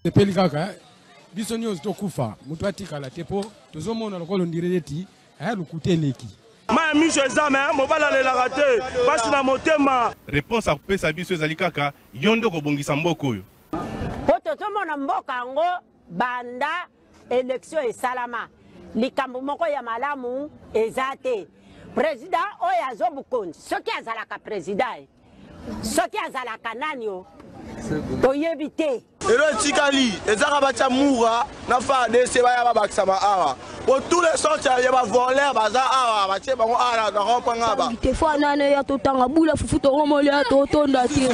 Tepeli kaka biso nyonso tokufa mutu atikala tepo tozomona lokolo ndireti lukuteleki ma miso ezame mobala lelaka te pasi na motema. Réponse akopesa biso ezali kaka yondo kobongisa mboka oyo po tozomona mboka yango banda élection esalama likambo moko ya malamu eza te. Président oyo azobukonzi soki azalaka président soki azalaka nani o toyebi te. Elo etikali ezaka batia mura na FARDC baya babakisama awa po tous les sortes ya bavoleur baza awa batie bango awa na rompanga ba te fo nane ya totanga bula fufu toromoli ya totonda te.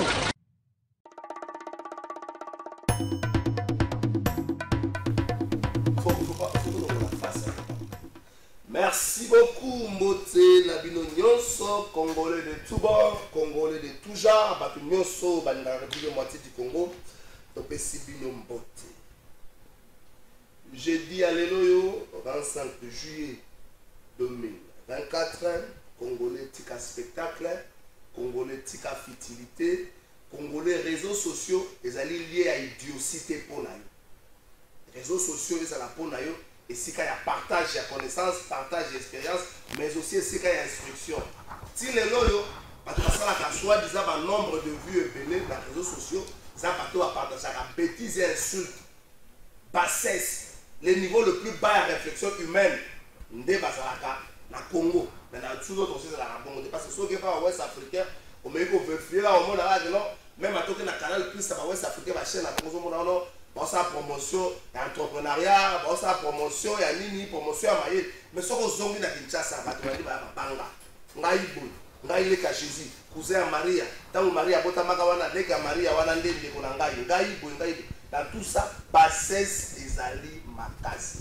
Merci beaucoup Mbote Nabino Nyonso, Congolais de tout bord, Congolais de tout genre, Batu Nyonso, Banda République moitié du Congo, Topesi Bino Mbote. Jeudi Alléluia, 25 juillet 2024, Congolais Tika spectacle, Congolais Tika futilité, Congolais réseaux sociaux, ils allaient liés à idiocité pour nous. Réseaux sociaux, ils allaient pour nous. Et si il y a partage de connaissances, partage d'expérience, mais aussi si il y a instruction. Si les loyaux, parce que ça a soi-disant un nombre de vues et béné dans les réseaux sociaux, ça va partager la bêtise et insulte, bassesse, le niveau le plus bas de réflexion humaine, ndé bazalaka na Congo, mais dans tous autres aussi c'est la Congo. Parce que ceux qui parlent ouest africain, on met qu'on veut fuir là au monde là, non, même à toquer dans le canal plus ça va ouest africain, ma chaîne à Congo, non. Bon, ça promotion, il y a entrepreneuriat, bon, ça promotion, il y a nini, promotion à Maïe. Mais ce qu'on zombi na Kinshasa, tu vas dire, banga, ngaïbou, ngaïle Jésus, cousin Maria, tant Maria, bota magawana, neka Maria, wana ndende konangaï, ngaïbou, ngaïbou. Dans tout ça, bassesse des ali makasi.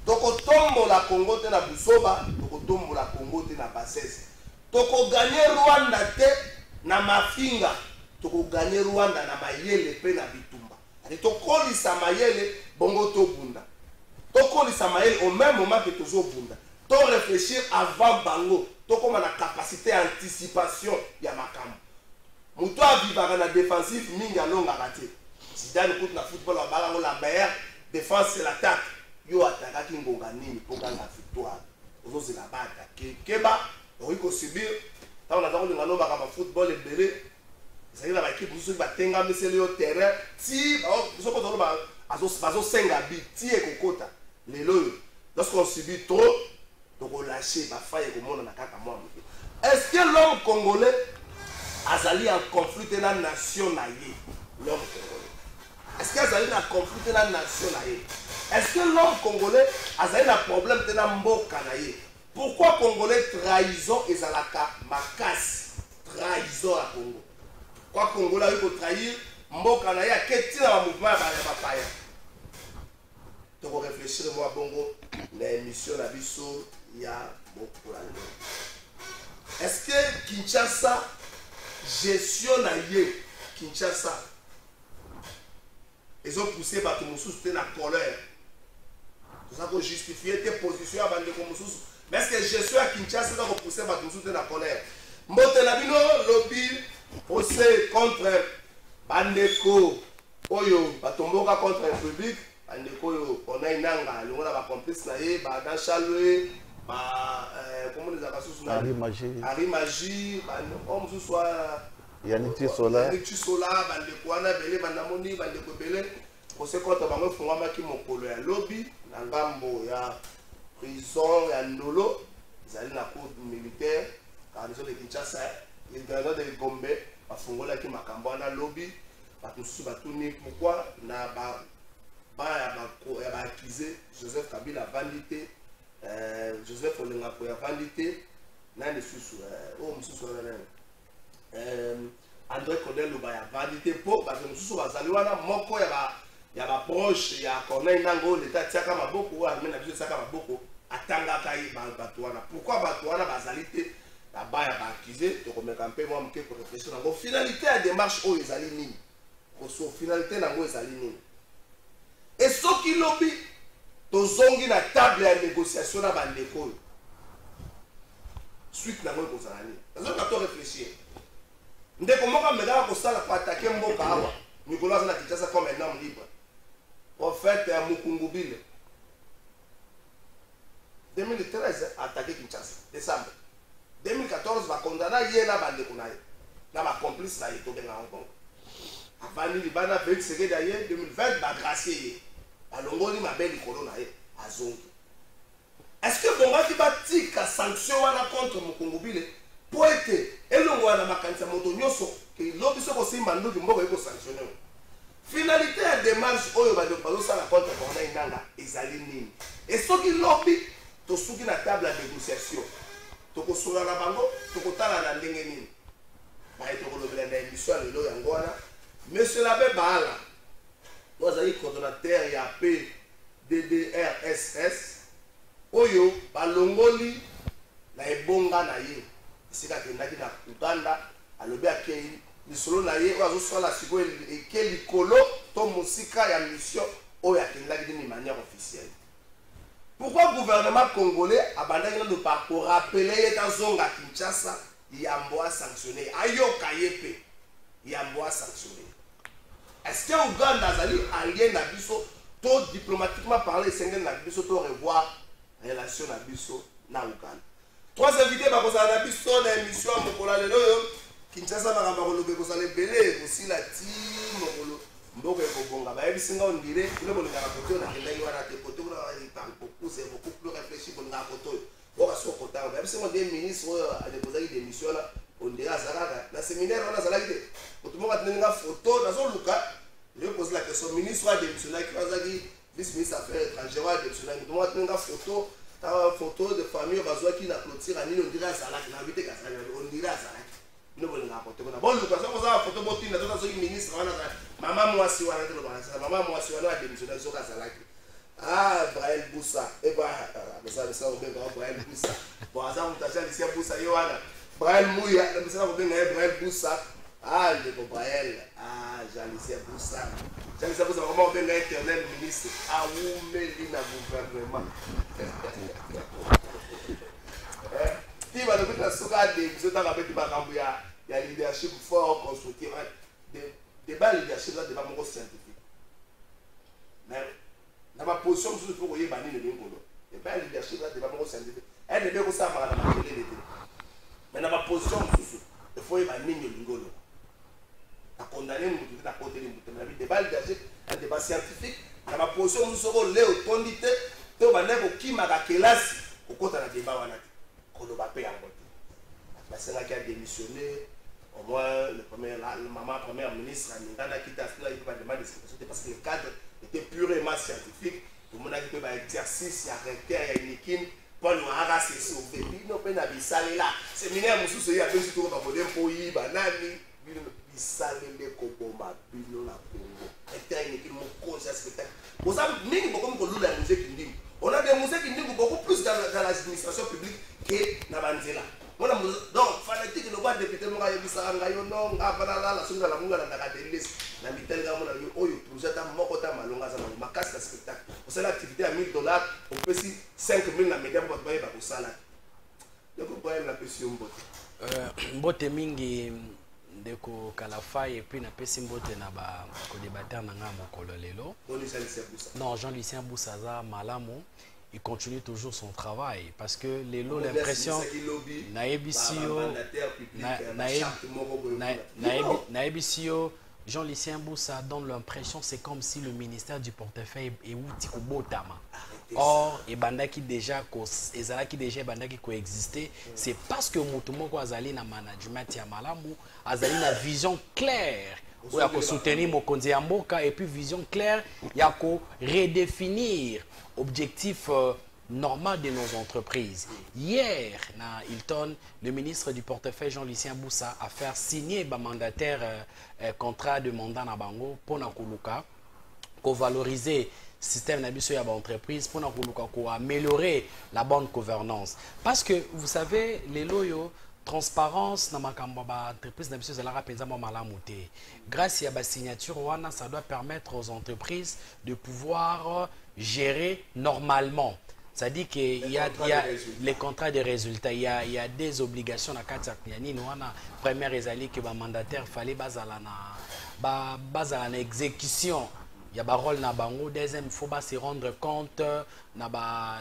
Donc, au tombe la Congo, tu na Busoba, au tombe la Congo, tu na bassesse. Donc, au gagner Rwanda, na mafinga, tu gagner Rwanda, na Mayele, pe na Bitumba. Et tokoli samayele bongo to bunda. Tokoli samayele au même moment que tozo bunda. To réfléchir avant bango. To comme na capacité anticipation ya makambo. Muto avivaka na défensif minga longa raté. Zidane kout na football en balango la meilleure défense c'est l'attaque. Yo attaque ki ngonga nini pour gagner victoire. Ozo c'est la bata. Keba oriko subir. Ta on a dans ngalo ba football et belé. C'est la équipe qui va tenir le terrain. Si vous avez 5 habits, kokota. Lorsqu'on subit trop, donc on lâche, il va faire un est-ce que l'homme congolais a allé en conflit dans la nation? L'homme congolais. Est-ce qu'il a allé en conflit dans la nation? Est-ce que l'homme congolais a allé un problème dans la mboka? Pourquoi congolais trahison et zalaka makas? Trahison à Congo. Quoi Congolais il faut trahir mboka na ya keti na mouvement ya bapaya. Donc réfléchir moi bongo la émission la biso ya bokola. Est-ce que Kinshasa gestion na ye Kinshasa ils ont poussé par tout mususu te na colère. Tout ça pour justifier tes positions à bande comme mususu. Mais est-ce que gestion à Kinshasa doit pousser par tout mususu te na colère? Mbote na bino lobby aussi contre Bandeko Oyo, Batomboka contre la République, Bandeko Oyo, on a une anga, on a un complice naïe, Badan Chaloué, comment les appelle Harry Magie, on se soit Yannick Sola, Bandeko Ana Belé, Bandamoni, Bandeko Belé, on se compte à Fongama qui m'ont collé à lobby, Nangambo, il y a prison, il y a Nolo, ils allaient dans la cour militaire, car ils ont des Kinshasa. Les grands de Gombe, à Fongola qui m'a camboé dans le lobby, pourquoi n'a pas accusé Joseph Kabila vandité, Joseph Olenga pour la vandité, n'a pas sous André Cornel Lubaya validé pour parce que nous bazali wana moko ya ba proche ya Corneille Nango l'état tiaka maboko wa mena biso tiaka maboko atanga kai bato wana pourquoi bato wana bazali te la baya ba accusé to komeka mpe moi mke pour réfléchir nango finalité ya démarche o ezali nini koso finalité nango ezali nini et soki lobi tozongi na table ya négociation na bandeko suite nango ekozala nini nazonga to réfléchir ndeko moko amekaka kosala po atake mboka awa mikolo aza na Kinshasa comme un homme libre prophète ya Mukungubile 2013 attaqué Kinshasa décembre 2014 bakondana ye na bandeko na ye na bacomplice na ye tobenga Hong Kong avandi libanda Félix Tshisekedi ya ye 2020 bagracie ye balongoli mabe likolo na ye azongi est-ce que bongaki batika sanction wana contre Mukungubile po ete elongo wana makanisa moto nyonso ke lobi soko simba nduki mboka eko sanctionner finalité ya démarche oyo bazosala contre Corneille Nangaa ezali nini et soki lobi tosuki na table ya négociation tokosola na bango tokotala na ndenge nini baye tokolobela na émission lelo yango wana monsieur l'abbé Baala ozali coordonnateur ya PDDRSS oyo balongoli na ebonga na ye esika akendaki na Uganda alobi akei lisolo na ye oyo azosala sikoyo eke likolo to mosika ya mission oyo akendaki d'une manière officielle. Pourquoi le gouvernement congolais a abandonné pour rappeler que Zonga Kinshasa Yambo a sanctionné Ayoka Yepe Yambo a sanctionné. Est-ce que Ouganda Zali allié Nabiso tout diplomatiquement parlé Sengen Nabiso tout revoir relation Nabiso na Ouganda. Trois invités par cause Nabiso dans l'émission Mokola Lelo Kinshasa va ramener le Bekosale Belé aussi la team Mokolo. Mboka ekobonga bayebisinga ondire kule bolinga koto na kendaki wana te koto kuna beaucoup c'est beaucoup plus réfléchi bolinga koto boka so kota bayebisinga des ministres adeposaki démission là ondire azalaka na séminaire wana azalaki te koto moka tenenga photo nazo luka je pose la question ministre a démissionné qui azaki vice ministre affaires étrangères a démissionné koto moka tenenga photo de famille bazwaki na clôture anini ondire azalaki na bité kasala ondire azalaki nous voulons rapporter bon le cas ça va photo boti na tota soki ministre wana maman moi si wana telo bana maman moi si wana a démissionné sur Kazalaki Brael Boussa et bah ça on benga Brael Boussa bon ça on tacha ici Boussa yo wana Brael Mouya ça on benga Brael Boussa le Brael Jalicia Boussa comment on benga éternel ministre oumeli na gouvernement qui va le mettre sur la démission dans la bête de il y a leadership fort constructif débat leadership là débat mon scientifique mais dans ma position je faut que y banni le ngolo débat leadership là débat mon scientifique elle débat ko ça mara na télé mais dans ma position il faut y banni le ngolo à condamner mutu na côté de mutu mais débat leadership un débat scientifique dans ma position je faut le autorité to baneko ki maka kelasi ko kota na débat wana la qui a démissionné, au moins la maman première ministre, qui a fait parce que le cadre était purement scientifique. Tout le monde a dit que l'exercice, il y a une équipe, pour nous arracher sauver. Il n'y a pas de salé là. Séminaire, il y a deux jours pour le pays, banani, il salé les cobomba, bino la Congo. Il y a une équipe, mon conseil spectacle. Vous savez, nous avons beaucoup de musique qui dit. On a des musées qui nous beaucoup plus dans l'administration publique que dans Banzela. Donc, fanatique ne voit député Moura Yabisanga, non, Avanala, la Sunda, la Munga, la Nagadelis, la Mitelga, ou projet à Mokota Malonga, ma casse de spectacle. Pour cette activité à $1000, on peut si 5000 na média pour payer pour ça. Donc, vous pouvez la pression Mbote mingi ndeko Kalafa et puis na pesi mbote na ba ko débatteur na nga mokolo lelo. Non, Jean-Lucien Boussaza Malamo. Il continue toujours son travail parce que les lots l'impression Naebisio Jean-Lucien Boussa donne l'impression c'est comme si le ministère du portefeuille est outil botama. Or et bandaki déjà ezalaki déjà bandaki coexister c'est parce que Mutumoko azali na management ya malamu azali na vision claire ou ya ko soutenir mokonzi ya mboka et puis vision claire ya ko redéfinir objectif normale de nos entreprises. Hier, na Hilton, le ministre du portefeuille Jean-Lucien Boussa a fait signer un mandataire contrat de mandat na bango pour na kuluka, pour valoriser le système d'entreprise, pour améliorer la bonne gouvernance. Parce que, vous savez, les loyaux, transparence dans l'entreprise grâce à la signature, ça doit permettre aux entreprises de pouvoir gérer normalement. C'est-à-dire qu'il y a les contrats de résultats, il y a des obligations à la première réalité que le mandataire fallait baser l'exécution. Il y a un rôle dans bango, deuxième, il faut se rendre compte avant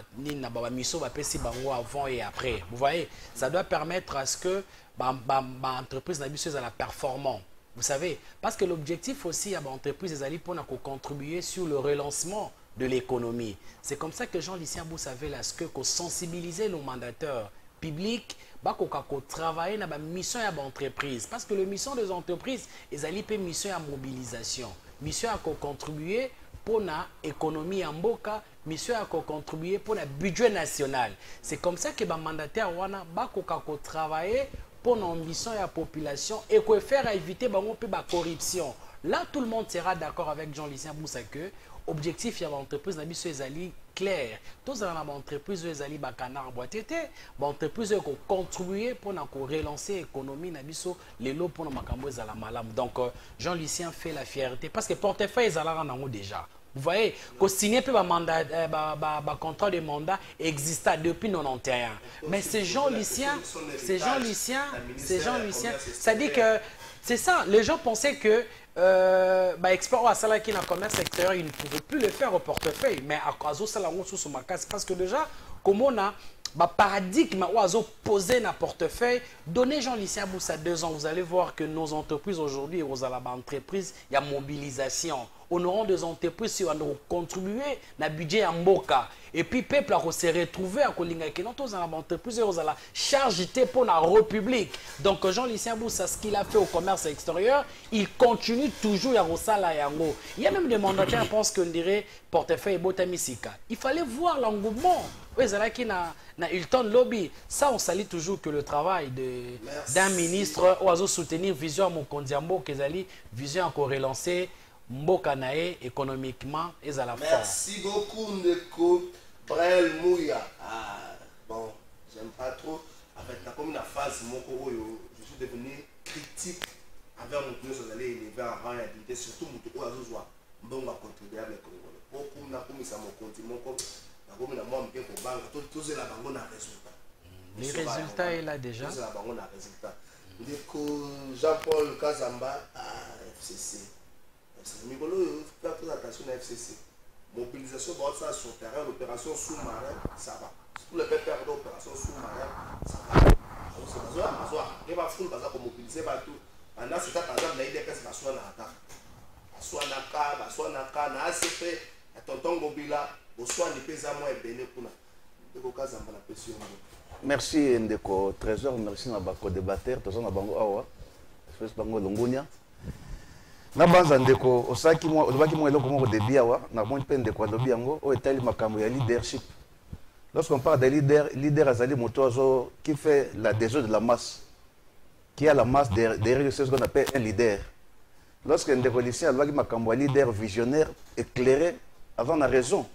et après. Vous voyez, ça doit permettre à ce que l'entreprise soit la performance. Vous savez, parce que l'objectif aussi à l'entreprise est pour contribuer sur le relancement de l'économie. C'est comme ça que Jean-Lucien Boussa avait là, ce que sensibiliser nos mandateurs publics pour travailler dans la mission de l'entreprise. Parce que la mission des entreprises est une mission de mobilisation. Mission à contribuer pour l'économie en Boka, mission à contribuer pour le budget national. C'est comme ça que les mandataires vont travailler pour l'ambition de la population et faire éviter la corruption. Là, tout le monde sera d'accord avec Jean-Lucien Boussa que l'objectif de l'entreprise est clair. Tous les entreprises sont contribuer pour relancer l'économie les lots pour donc Jean-Lucien fait la fierté parce que portefeuille est déjà. Vous voyez, qu'on signe un contrat de mandat existant depuis 1991. Mais c'est Jean-Lucien, ça dit que c'est ça, les gens pensaient que expert ou à qui n'a commerce extérieur, il ne pouvait plus le faire au portefeuille. Mais à cause de ça, parce que déjà, comme on a paradigme ou posé dans le portefeuille, donnez Jean-Lucien Boussa 2 ans, vous allez voir que nos entreprises aujourd'hui, aux entreprises, il y a mobilisation. On aura des entreprises qui vont contribuer dans le budget en Boka. Et puis, le peuple va se retrouver à Kolinga, qui ont des entreprises qui la charge pour la République. Donc, Jean-Lucien Boussa, ce qu'il a fait au commerce extérieur, il continue toujours à Rosala Yango. Il y a même des mandataires qui pensent qu'on dirait portefeuille Botamisika. Il fallait voir l'engouement. Oui, c'est là qu'il y a Hilton Lobby. Ça, on salue toujours que le travail d'un ministre oiseau soutenir vision à mon Kondiambo, qu'ils vision encore relancer. Mboka nae économiquement et à la force. Merci beaucoup Ndeko Brel Mouya. Bon, j'aime pas trop. En fait, comme une phase, je suis devenu critique envers mon pays, vous allez élever en rang et habilité, surtout mon pays, vous avez bon contribuable congolais. Beaucoup n'a commis ça mon compte, mon compte, n'a commis la moi, pour banque, tous les banques ont un résultat. Les résultats est là déjà. Tous les banques ont un résultat. Ndeko Jean-Paul Kazamba à FCC. C'est rigolo, faire très attention à FCC. Mobilisation sur le terrain, l'opération sous-marin, ça va. Tous les pères d'opération sous-marin, ça va. C'est pas il va foutre pour mobiliser partout. Pendant ce temps, par exemple, il y a des personnes qui sont en ACA, na ACP, à tonton Gobila, au soin des paysans moins béné pour la pression. Merci Ndeko Trésor, merci à Bako débatteur, tous en Bango Awa, je fais Bango Longunia. Na banza ndeko osaki mo obaki mo eloko moko débit awa na mo pende kwa lobi yango o etali makambo ya leadership. Lorsqu'on parle de leader azali moto qui fait la l'adhésion de la masse, qui a la masse derrière ce qu'on appelle un leader. Lorsque ndeko lycée alobaki makambo ya leader visionnaire éclairé avant la raison.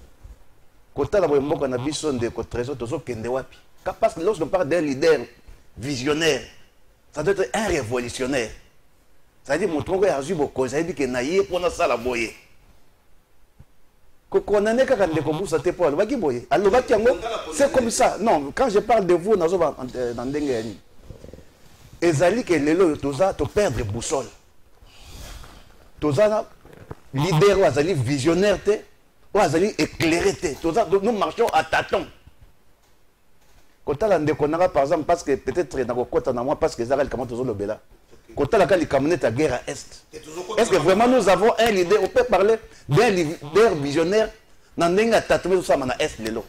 Kota la moko na biso ndeko trésor tozo kende wapi. Parce que lorsqu'on parle d'un leader visionnaire, ça doit être un révolutionnaire. C'est-à-dire que mon tronc est azul beaucoup, c'est-à-dire que naïe pour na sala boye. Quand on a des combos, ça te parle. C'est comme ça. Non, quand je parle de vous, dans Ndengeni, ezali que les lois toza to perdre boussole. Toza leader ou azali visionnaire te, ou azali éclairé te. Toza nous marchons à tâtons. Quand on a des par exemple parce que peut-être dans côté na moi parce que Zarel comment tozo lobela. Quand on a la guerre à Est. Est-ce que vraiment nous avons un leader? On peut parler d'un leader visionnaire dans Nenga Tatoué tout ça à Est Lelo.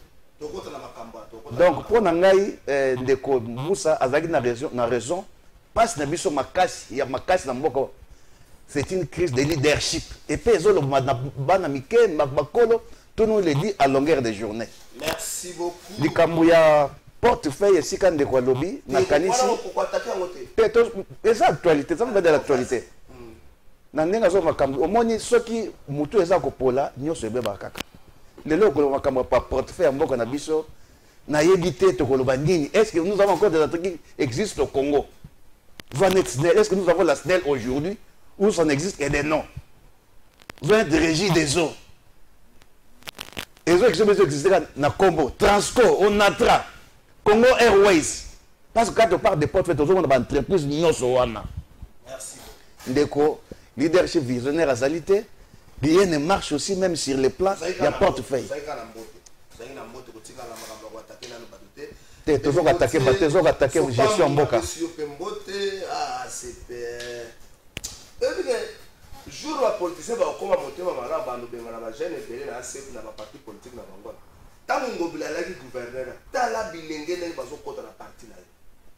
Donc pour Nangaï Ndeko Moussa Azagi na raison parce que Nabiso Makasi, il y a Makasi dans Mboko. C'est une crise de leadership. Et puis ils ont le Banamike, Makbakolo, tout nous le dit à longueur de journée. Merci beaucoup. Likambuya portefeuille et sikande de quoi lobby na kanisi. Et ça actualité, ça va de l'actualité. Na nenga zo makambo omoni soki mutu eza kopola nyoso ebeba kaka. Lelo ko makambo pa portefeuille mboka na biso na yebité to koloba nini. Est-ce que nous avons encore des trucs qui existent au Congo? Est-ce que nous avons la SNEL aujourd'hui où ça existe et des noms? Vient de régie des eaux. Et les autres qui existent na Combo, Transco, Onatra, Congo Airways. Parce que quand on parle de portefeuille, tout le monde a une entreprise Nyosowana. Merci. Ndeko, leadership visionnaire à Zalité, rien ne marche aussi même sur les plans, il y a portefeuille. Toujours attaquer, toujours attaquer gestion en boca. Jour où les politiciens vont monter ma jeune et na ACP na parti politique na Bangola. Tant que ngobila la gouverneur, tant la bilenge na bazo kota na parti na.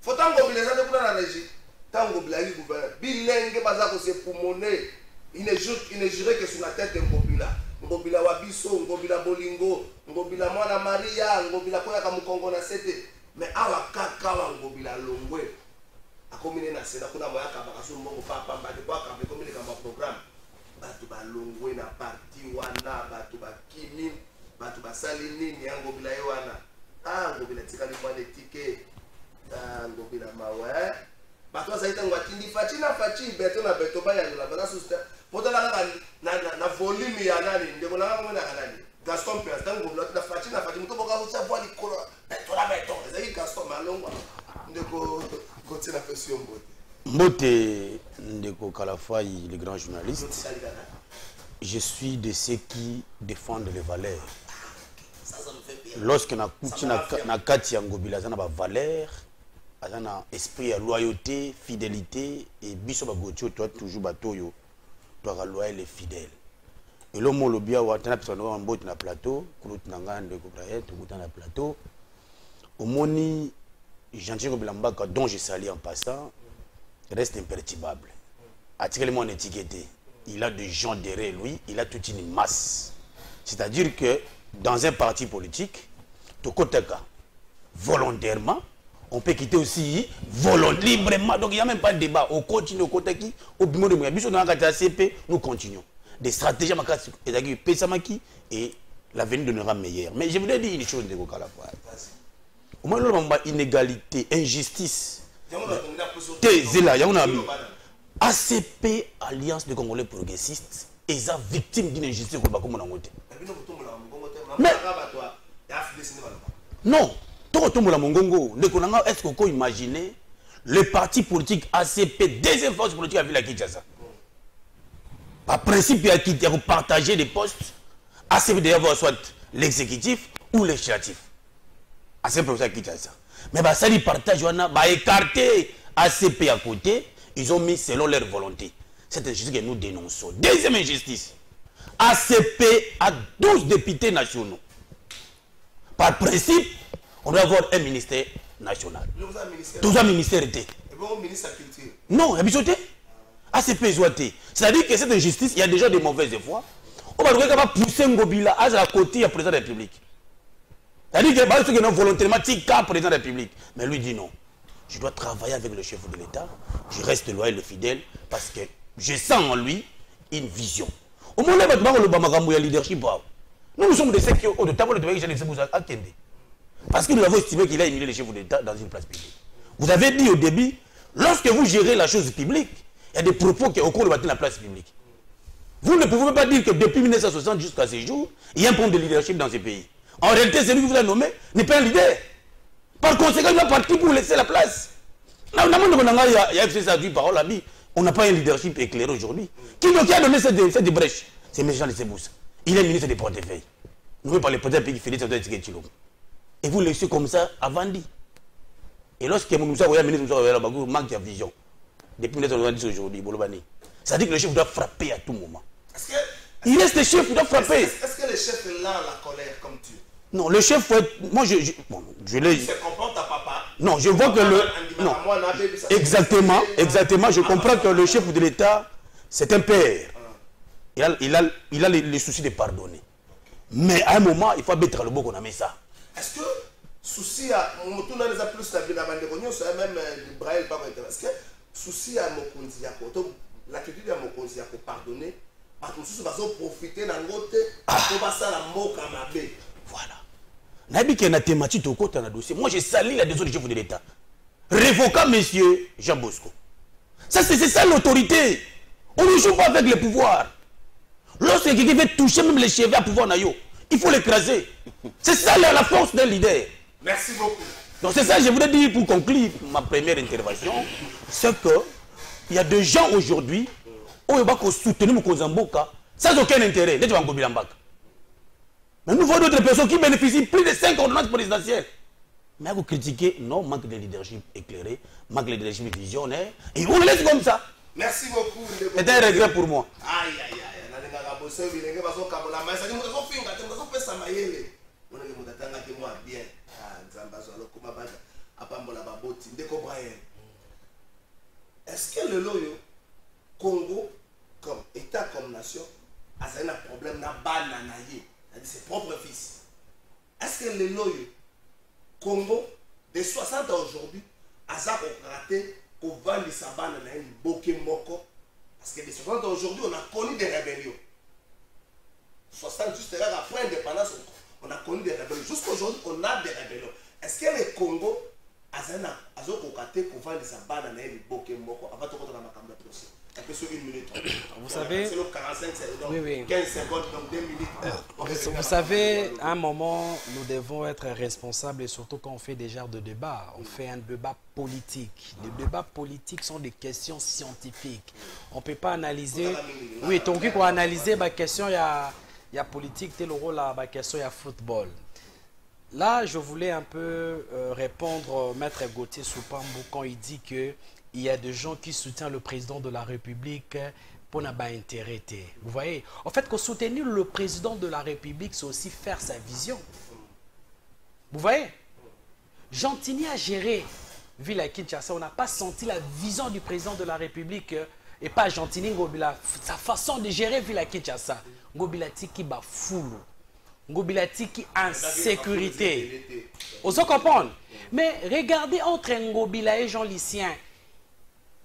Faut tant ngobila za kuna na régie. Tant ngobila la gouverneur, bilenge baza ko se pulmoner. Il ne jure que sur la tête de ngobila. Ngobila wabiso, ngobila bolingo, ngobila mwana Maria, ngobila koya ka mukongo na sete. Mais awa kaka wa ngobila longwe. Akomine na sena kuna moya ka bakaso mbongo papa mbade kwa ka komine kama programme. Batu ba longwe na parti wana, batu ba kimi, batu ba salini ni ngobila wana. Ah ngobila tikali mwane tike. Ah ngobila mawe. Batu zaita ngwatindi fachi na fachi beto na beto ba ya la bana susta. Potala na volume ya nani ndeko na ngomena kanani. Gaston Perez tango ngobila na fachi muto boka usa voili kola. Beto la beto. Ezaki Gaston malongwa. Ndeko continue à faire sur Mbote Ndeko Kalafai, le grand journaliste. Je suis de ceux qui défendent les valeurs. Lorsque na kati ya ngobila zana ba valeur, azana esprit ya loyauté, fidélité et biso ba gotio toi toujours batoyo, toi loyal et fidèle. Et le mot lobia wa tana personne en bote na plateau, kulut nanga Ndeko Brahet, kulut na plateau. Omoni Jean-Thierry Bilambaka, dont je salue en passant, reste imperturbable. Attirez-moi en étiqueté. Il a des gens derrière lui, il a toute une masse. C'est-à-dire que dans un parti politique, volontairement, on peut quitter aussi librement. Donc il n'y a même pas de débat. On continue au côté qui, au bimo de ACP, nous continuons. Des stratégies et l'avenir deviendra meilleur. Mais je voulais dire une chose de Gokalapa. Au moins, inégalité, injustice. ACP, Alliance des Congolais progressistes, est victime d'une injustice. Mais non, est-ce qu'on peut imaginer le parti politique ACP, deuxième force politique à Villa Kinshasa? Par principe, il y a partager des postes. ACP doit avoir soit l'exécutif ou législatif. ACP pour ça qui ça. Mais ça dit partage on a écarté ACP à côté, ils ont mis selon leur volonté. C'est une injustice que nous dénonçons. Deuxième injustice. ACP a 12 députés nationaux. Par principe, on doit avoir un ministère national. Tout un ministère était. Et bon ministre de la culture. Non, ACP est. C'est-à-dire que cette injustice, il y a déjà des mauvaises foi. On va pousser Ngobila à la côté du président de la République. C'est-à-dire que nous volontairement tika président de la République. Mais lui dit non. Je dois travailler avec le chef de l'État. Je reste loyal et fidèle parce que je sens en lui une vision. Au moment où le leadership, nous sommes des ceux qui ont de tableau de parce que nous avons estimé qu'il a humilié le chef de l'État dans une place publique. Vous avez dit au début, lorsque vous gérez la chose publique, il y a des propos qui au cours de la place publique. Vous ne pouvez pas dire que depuis 1960 jusqu'à ce jour, il y a un problème de leadership dans ce pays. En réalité, celui que vous avez nommé n'est pas un leader. Par conséquent, il va partir pour laisser la place. On n'a pas un leadership éclairé aujourd'hui. Qui a donné cette brèche? C'est Méjean de Seboussa. Il est ministre des portefeuilles. Nous ne pas les portefeuilles qui finissent dans le et vous laissez comme ça avant dit. Et lorsque Moussa Ouya ministre manque de vision, depuis 1990 aujourd'hui, ça dit que le chef doit frapper à tout moment. Il reste le chef, il doit frapper. Est-ce que le chef est là la colère comme tu? Non, le chef, moi je l'ai. Il se comporte à papa. Non, je vois que le. Non. Exactement, je comprends que le chef de l'État, c'est un père. Il a les soucis de pardonner. Mais à un moment, il faut mettre le beau qu'on a mis ça. Est-ce que souci à mon tour dans plus la vie d'avant de réunion, c'est même Braille pas intéressant. Est-ce que souci à mon conzi à l'attitude à mon conzi à pardonner, par contre, si vous profiter dans l'autre, on va ça la mot comme abbé. Voilà. Nabi qui est une thématique au côté dans le dossier. Moi, j'ai sali la décision du chef de l'État. Révoquant monsieur Jean Bosco. Ça, c'est ça l'autorité. On ne joue pas avec le pouvoir. Lorsque quelqu'un veut toucher même les cheveux à pouvoir naïo, il faut l'écraser. C'est ça la force d'un leader. Merci beaucoup. Donc c'est ça que je voulais dire pour conclure ma première intervention. C'est que il y a des gens aujourd'hui où ils vont soutenir Mokozamboka sans aucun intérêt. Mais nous voyons d'autres personnes qui bénéficient plus de 5 ordonnances présidentielles. Mais à vous critiquer, non, manque de leadership éclairé, manque de leadership visionnaire, et on le laisse comme ça. Merci beaucoup. C'est un regret pour moi. Aïe, aïe, aïe. Est-ce que le loyo Congo comme État comme nation a un problème na banana c'est ses propres fils? Est-ce que le loyo Congo de 60 ans aujourd'hui a raté qu'on vende sa banane na une boké moko? Parce que de 60 ans aujourd'hui on a connu des rébellions. 60 juste après l'indépendance, on a connu des rébellions. Jusqu'aujourd'hui, on a des rébellions. Est-ce que le Congo a kokate pour vendre sa banane na une boké moko avant de rentrer dans ma caméra procès? Une minute. Vous savez, c'est le 45 secondes, oui. 15 secondes, donc 2 minutes. Vous savez, à un moment, nous devons être responsables et surtout quand on fait des genres de débats. On fait un débat politique. Les débats politiques sont des questions scientifiques. On ne peut pas analyser. Oui, donc il faut analyser la question, il y a politique, tel rôle, la question, il y a football. Là, je voulais un peu répondre Maître Gauthier Soupambou quand il dit que il y a des gens qui soutiennent le président de la République pour n'avoir pas intérêt. Vous voyez? En fait, que soutenir le président de la République, c'est aussi faire sa vision. Vous voyez? Gentini a géré Ville Kinshasa. On n'a pas senti la vision du président de la République et pas Gentini Ngobila. Sa façon de gérer Ville Kinshasa. Ngobila Tiki Bafoulou. Ngobila Tiki insécurité. Vous comprenez? Mais regardez entre Ngobila et Jean Lucien,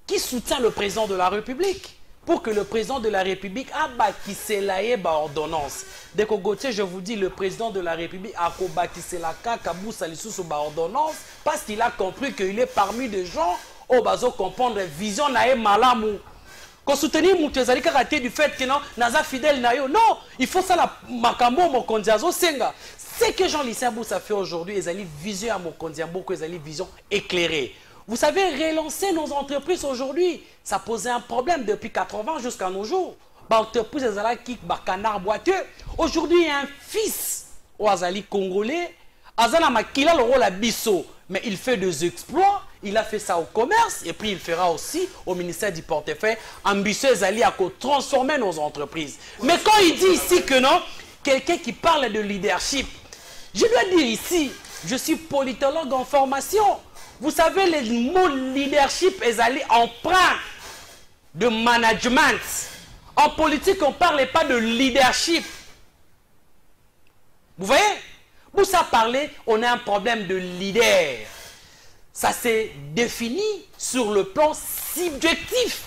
qui soutient le président de la République pour que le président de la République a bâtissé la ordonnance. Dès que Gauthier, je vous dis, le président de la République a bâtissé la Kaboussa sous ordonnance parce qu'il a compris qu'il est parmi des gens au bazo comprendre vision nae malamu. Qu'on soutenir Moutezali karaté du fait que non, naza fidèle nayo. Non, il faut ça la makambo mokondiazo senga. Ce que Jean-Lucien Boussa fait aujourd'hui, ils allaient vision à Mokondiambo, ils allaient vision éclairée. Vous savez, relancer nos entreprises aujourd'hui, ça posait un problème depuis 80 jusqu'à nos jours. L'entreprise Azala qui canard boiteux. Aujourd'hui, il y a un fils au Azali congolais. Azala Makila le rôle à Bisso. Mais il fait des exploits. Il a fait ça au commerce. Et puis il fera aussi au ministère du portefeuille. Ambitieux Azali à transformer nos entreprises. Mais quand il dit ici que non, quelqu'un qui parle de leadership, je dois dire ici, je suis politologue en formation. Vous savez, les mots leadership est allé emprunt de management. En politique, on ne parle pas de leadership. Vous voyez? Pour ça parler, on a un problème de leader. Ça s'est défini sur le plan subjectif.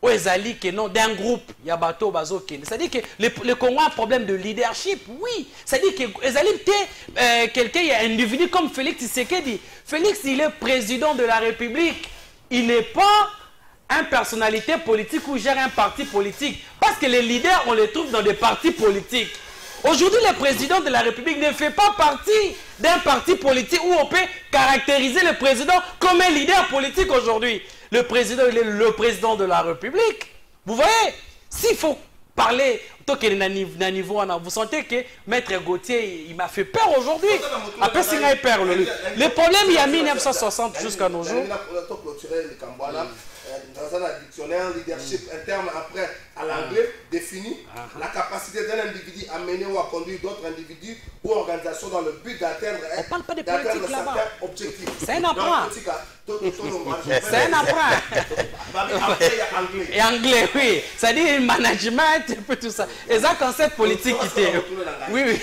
D'un groupe, il y a bateau, bazo, c'est-à-dire que le Congo a un problème de leadership, oui. C'est-à-dire que quelqu'un, il y a un individu comme Félix Tshisekedi. Félix, il est président de la République. Il n'est pas une personnalité politique ou gère un parti politique. Parce que les leaders, on les trouve dans des partis politiques. Aujourd'hui, le président de la République ne fait pas partie d'un parti politique où on peut caractériser le président comme un leader politique aujourd'hui. Le président, il est le président de la République. Vous voyez? S'il faut parler, vous sentez que Maître Gauthier, il m'a fait peur aujourd'hui. Après, c'est un peur. Le problème, il y a 1960 jusqu'à nos jours. dans un dictionnaire, leadership, un terme après à l'anglais définit la capacité d'un individu à mener ou à conduire d'autres individus ou organisations dans le but d'atteindre certains objectifs. C'est un apprend. C'est un apprend. Et anglais, oui. Ça dit management, un peu tout ça. Et ça, concept politique qui était. Oui, oui.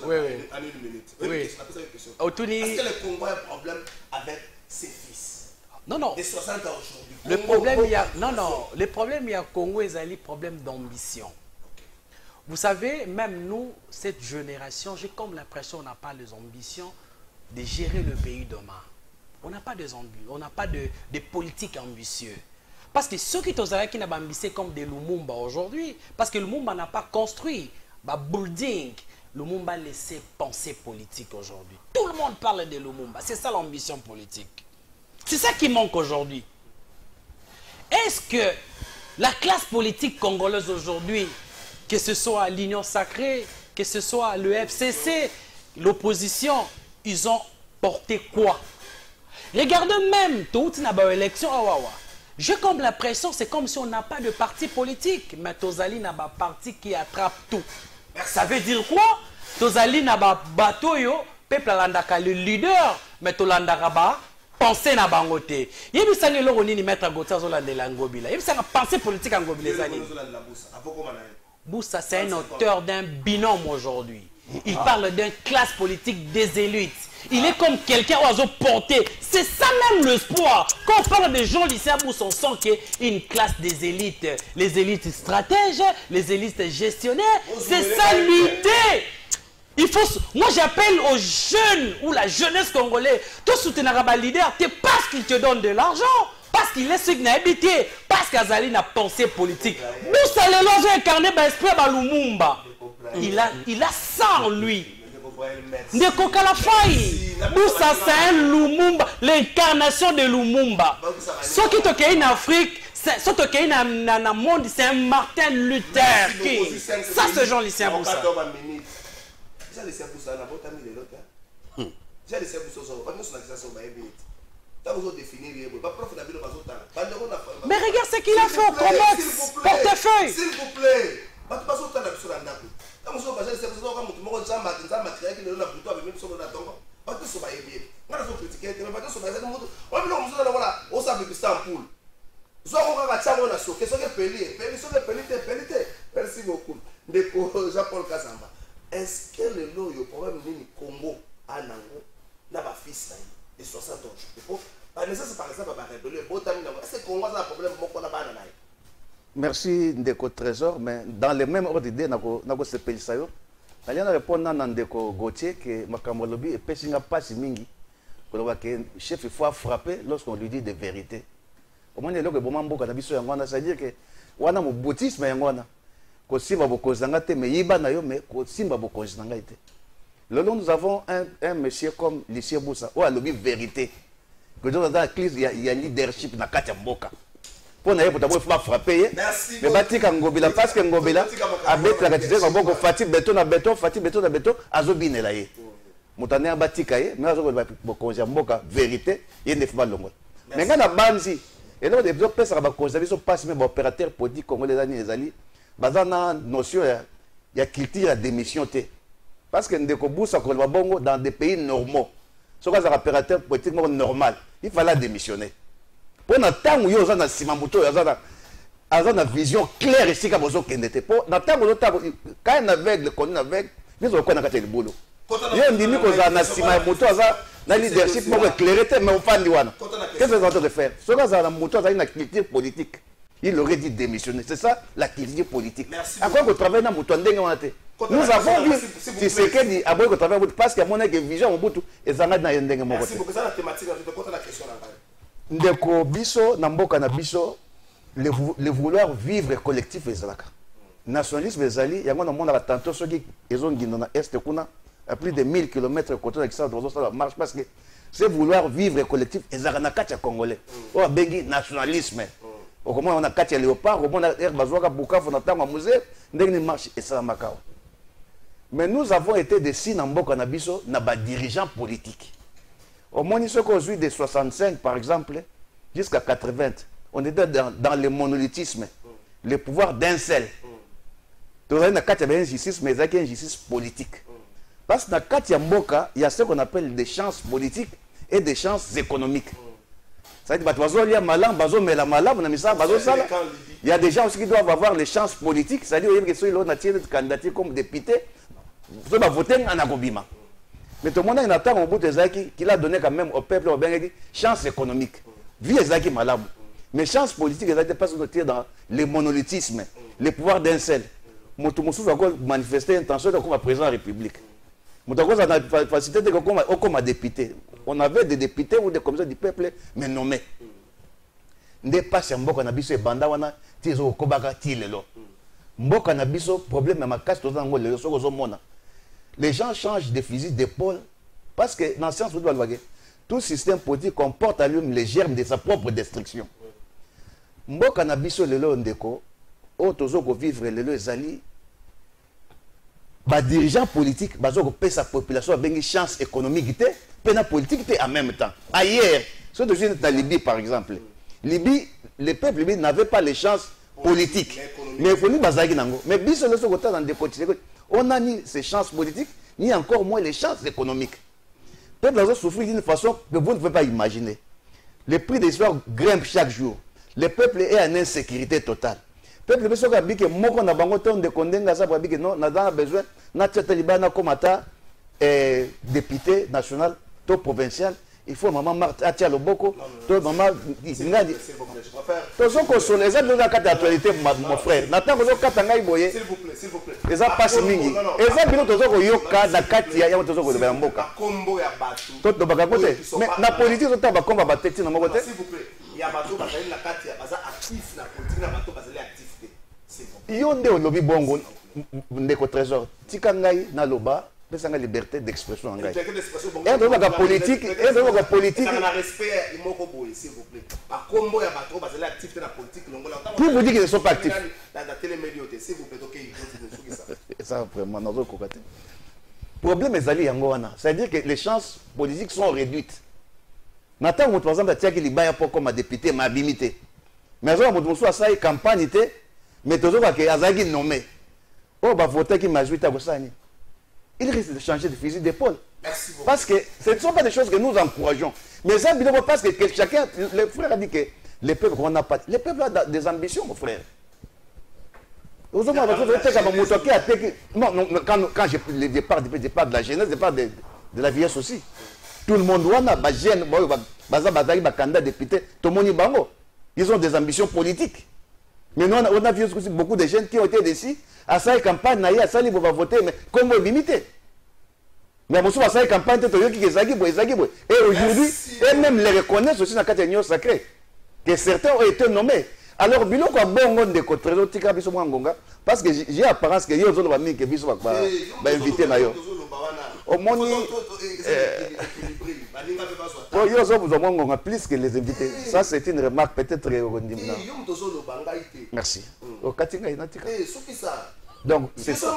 Oui, oui. En une minute. Oui. Est-ce que le Congo a un problème avec ses fils? Non, non. Des 60 ans aujourd'hui. Le problème, il y a. Non, non. Le problème, il y a Congo et Zali, problème d'ambition. Vous savez, même nous, cette génération, j'ai comme l'impression qu'on n'a pas les ambitions de gérer le pays demain. On n'a pas des ambitions, on n'a pas de politique ambitieuse. Parce que ceux qui n'ont pas ambitieux comme des Lumumba aujourd'hui, parce que Lumumba n'a pas construit, building. Lumumba a laissé penser politique aujourd'hui. Tout le monde parle de Lumumba. C'est ça l'ambition politique. C'est ça qui manque aujourd'hui. Est-ce que la classe politique congolaise aujourd'hui, que ce soit l'Union Sacrée, que ce soit le FCC, l'opposition, ils ont porté quoi? Regardez même toute la élection. J'ai comme l'impression, c'est comme si on n'a pas de parti politique. Mais Tozali n'a pas de parti qui attrape tout. Ça veut dire quoi? Tozali na ba bato yo, peuple landaka le leader, mais tolandaka ba penser na bangote. Yebisa ni loko nini maître Gotsa zolandela ngobila. Yebisa nga pensée politique en ngobila zali. Boussa c'est un auteur d'un binôme aujourd'hui. Il parle d'une classe politique des élites. Il est comme quelqu'un qui a porté. C'est ça même l'espoir. Quand on parle de Jean Lycéen Boussa, on sent qu'il y a une classe des élites. Les élites stratèges, les élites gestionnaires. C'est ça l'idée. Il faut, moi j'appelle aux jeunes ou la jeunesse congolaise, tout soutenir un leader, c'est parce qu'il te donne de l'argent, parce qu'il est ce qu'il a habité, parce qu'Azali n'a pensée politique. Boussa le loge incarné par l'esprit de Lumumba. Il a ça en lui. Ndeko Kalafai. Boussa c'est un Lumumba, l'incarnation de Lumumba. Ce qui est en Afrique, ce qui est dans le monde, c'est un Martin Luther King. Ça c'est Jean Lycéen Boussa. J'ai laissé pour ça, n'a pas mis les autres. J'ai laissé pour ça, pas nous sur la situation, mais regarde ce qu'il a fait au combat, portefeuille. S'il vous plaît, merci beaucoup. Jean-Paul Kazamba. Est-ce que le lot du problème du Congo a n'a pas fils de 60 ans? Par exemple, est-ce que le Congo a un problème? Merci Ndeko Trésor, mais dans le même ordre d'idée, nous se pèse ça. Je répondre à Ndeko Gauthier que Makamolobi et Pessinga passe mingi. Que le chef il faut frapper lorsqu'on lui dit des vérités. Au moins, il y a le bon mambo quand on c'est-à-dire que on a mon boutisme et on a ko simba bokozanga te mais yiba na yo mais ko simba bokozanga te. Nous avons un monsieur comme Lycéen Boussa ou a le vérité. Que dans la crise il y a leadership na kati mboka. Pour na pour pas frapper. Mais batika ngobila parce que ngobila avec la quantité comme boko fati béton na béton fati béton na béton azobinela ye. Mutane batika ye mais azo bokozanga mboka vérité yende fa longo. Mais ngana banzi et donc des personnes ba kozanga so passe même opérateur politique congolais les ali bazana notion il y a culture à démission parce que ndeko Boussa ko bongo dans des pays normaux so ka opérateur politique normal il fallait démissionner pour na tangu yo za na simambuto ya za na vision claire ici ka bozo kendete pour na tangu lo tangu quand na aveugle connaît aveugle mais on connaît ka le boulot yo ndimi ko za na simambuto za na leadership mo éclairer mais on fandi wana qu'est-ce que vous êtes en train de faire so ka za na muto za une culture politique. Il aurait dit démissionner. C'est ça la culture politique. À quoi vous travaillez dans le nous avons vu si c'est que dit à quoi vous travaillez parce qu'il y a mon vision au bout et ça n'a pas été merci beaucoup. Ça la thématique de la question là. Ndeko biso na mboka na biso le vouloir vivre collectif ezalaka. Nationalisme ezali yango na mona tantôt ceux qui ezongi na est kuna à plus de 1000 km côté de ça ça marche parce que c'est vouloir vivre collectif ezalaka na kati ya congolais. O bengi nationalisme. Comment on a quatre léopards, comment on a Herbazoaka, Bukavu, on a tant à musée, ndenge marche et ça makao. Mais nous avons été des signes en Boka Nabiso, n'a pas dirigeants politiques. Au moins, ce qu'on suit de 65, par exemple, jusqu'à 80, on était dans le monolithisme, le pouvoir d'un seul. Donc, il y a une injustice, mais il y a une injustice politique. Parce que dans Katia Mboka, il y a ce qu'on appelle des chances politiques et des chances économiques. C'est-à-dire il y a des gens aussi qui doivent avoir les chances politiques, c'est-à-dire que ceux qui ont tiré de candidature comme député, ils vont voter en Agobima. Mais tout le monde a une attente au bout de Zaki qu'il a donné quand même au peuple chance économique. Vie Zaki Malab. Mais chance politique, ils n'étaient pas dans le monolithisme, le pouvoir d'un seul. Moutoumousou va manifester intention de comme président de la République. Moutoumousou a la facilité de comme député. On avait des députés ou des commissaires du peuple, mais nommés. N'est pas si Mboka Nabiso et Banda wana tizo kobaka tilelo. Mboka Nabiso problème à ma casse tout dans le mona. Les gens changent de fusil d'épaule parce que dans la science tout système politique comporte à lui les germes de sa propre destruction. Mboka Nabiso lelo ndeko o tozo ko vivre lelo ezali ba dirigeant politique bazo ko pesa sa population bengi chance économique té pena politique té en même temps. Ailleurs, ceux de dans Libye par exemple. Libye, le peuple libyen n'avait pas les chances politiques. Mais il faut nous baser nango. Mais biso le côté dans des côtés, on a ni ces chances politiques, ni encore moins les chances économiques. Le peuple a souffert d'une façon que vous ne pouvez pas imaginer. Le prix des histoires grimpe chaque jour. Le peuple est en insécurité totale. Le peuple a dit que moi, on a besoin de condamner ça pour dire que non, on a besoin de Talibana comme député national, tout provincial. Il faut maman Atia Loboko, toi maman Ngadi. Tous ceux qui sont les autres dans la carte d'actualité, mon frère. Nathan, vous avez un boye. S'il vous plaît, s'il vous plaît. Les gens passent mingi. Les gens qui ont tous ceux qui ont carte la carte, il y a tous ceux qui ont Mboka. Tout le monde côté. Mais la politique, c'est pas comme battre dans mon côté. S'il vous plaît, il y a bateau basé la carte, il y a basé actif la politique, la bateau basé l'activité. Il y a des lobby bongo, ndeko trésor. Tikangai na loba. C'est la liberté d'expression. Et donc la politique, et donc la politique. S'il vous plaît. Qui vous dit qu'ils ne sont pas actifs? S'il vous plaît, ça vraiment dans le côté. Problème est allé Yangoana. C'est-à-dire que les chances politiques sont réduites. Nathan, par exemple, il y a qui libère pour comme député, ma bimité. Mais on a soit ça campagne, mais toujours que Azagi nommé. Oh, bah voter qui m'a joué à Gossani. Il risque de changer de fusil d'épaule. Parce que ce ne sont pas des choses que nous encourageons. Mais ça, parce que chacun, le frère a dit que les peuples qu'on n'a pas. Les peuples ont des ambitions, mon frère. Quand je parle de la jeunesse, je parle de la vieillesse aussi. Tout le monde doit avoir des jeunes, des candidats députés, tout le monde y ils ont des ambitions politiques. Mais nous, on a vu aussi beaucoup de jeunes qui ont été déçus. À sa campagne, à sa libre va voter, mais comme vous limitez. Mais à sa campagne, et aujourd'hui, et même les reconnaissent aussi dans la catégorie sacrée, que certains ont été nommés. Alors, bilo quoi bon de côté, parce que j'ai apparence que les autres vont inviter là. Au moins, plus que les invités. Ça, c'est une remarque peut-être. Merci. Donc, c'est ça.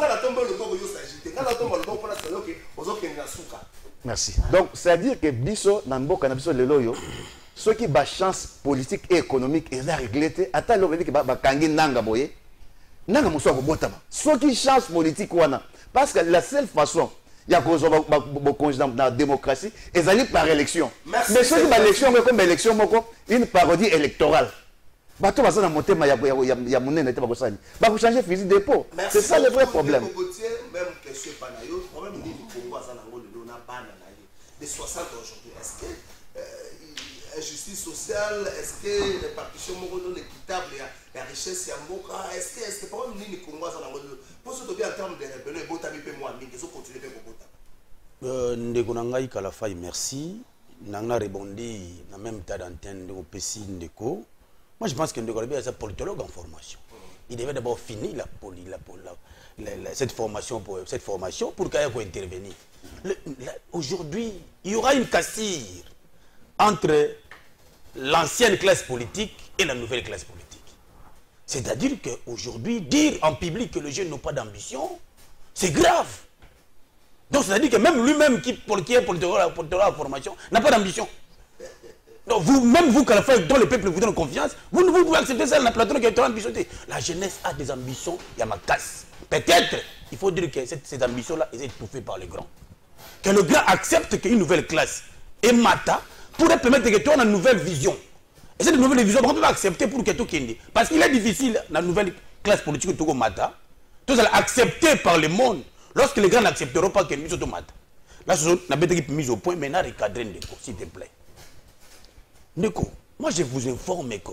Merci. Donc, c'est-à-dire que Bisso, Namboka, Nabiso, Leloyo, ceux qui ont une chance politique et économique, ils ont réglé. Attends, l'on veut dire que Kangi Nanga Boye, Nanga Moussa Botama. Ceux qui ont une chance politique, parce que la seule façon, il y a dans la démocratie, ils allaient par élection. Mais ceux qui ont élection, comme élection, une parodie électorale. Bateau va s'en monter, mais il y a mon nez, pas ça. Bah vous changez fusil d'épaule. C'est ça le vrai problème. Même question Panayo, problème du Congo, de 60 aujourd'hui. Est-ce que injustice sociale, est-ce que répartition équitable, la richesse Yamboka, est-ce que le problème du Congo, pour ce bien en termes de rébellion, il faut que moi, mais ils ont continué à faire Ndeko Nangaï Kalafay, merci. Nanga rebondi, dans même tas d'antenne de OPC Ndeko. Moi, je pense que Ndeko est un politologue en formation. Il devait d'abord finir cette formation pour qu'il puisse intervenir. Aujourd'hui, il y aura une cassure entre l'ancienne classe politique et la nouvelle classe politique. C'est-à-dire qu'aujourd'hui, dire en public que les jeunes n'ont pas d'ambition, c'est grave. Donc c'est-à-dire que même lui-même qui est politique à la formation n'a pas d'ambition. Donc même vous, Kalafa, dont le peuple vous donne confiance, vous pouvez accepter ça, la plateau qui est ambition. La jeunesse a des ambitions, il y a ma casse. Peut-être, il faut dire que ces ambitions-là, elles sont étouffées par les grands. Que le grand accepte qu'une nouvelle classe est mata pourrait permettre que tu aies une nouvelle vision. Et cette nouvelle vision, on doit accepter pour que tu aies. Parce qu'il est difficile, la nouvelle classe politique que tu as mata, tu dois accepter par le monde. Lorsque les grands n'accepteront pas que nous sommes mata. Là, on a besoin de mise au point, maintenant recadrer Ndeko, s'il te plaît. Ndeko, moi je vous informe que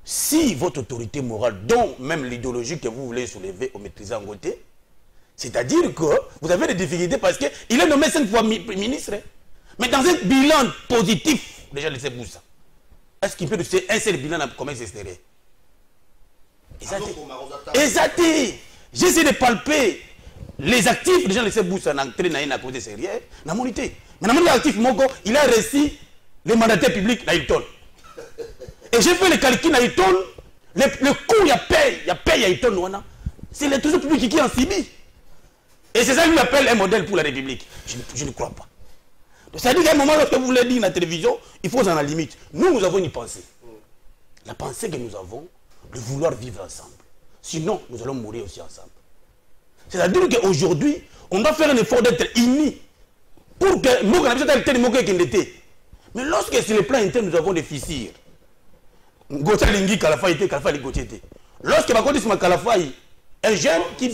si votre autorité morale, dont même l'idéologie que vous voulez soulever au maîtrisé en côté, c'est-à-dire que vous avez des difficultés parce qu'il est nommé 5 fois ministre. Mais dans un bilan positif, déjà laissez vous ça. Est-ce qu'il peut faire un seul bilan comme ça serait? Exact. J'essaie de palper les actifs, déjà laissez vous ça dans un côté sérieux, dans mon unité. Mais dans mon actif, il a réussi les mandataires publics à Hilton. Et j'ai fait le calcul à Hilton, le coût, il y a paye à Hilton. C'est le trésor public qui est en Sibi. Et c'est ça qu'il appelle un modèle pour la République. Je ne crois pas. C'est-à-dire qu'à un moment, lorsque vous voulez dire dans la télévision, il faut en la limite. Nous avons une pensée. La pensée que nous avons, de vouloir vivre ensemble. Sinon, nous allons mourir aussi ensemble. C'est-à-dire qu'aujourd'hui, on doit faire un effort d'être unis pour que nous, on a besoin d'être. Mais lorsque sur le plan interne, nous avons des fissures, Gauthier Lingi, Kalafa était, Kalafa Ligotier était. Lorsque ma Kalafa, un jeune qui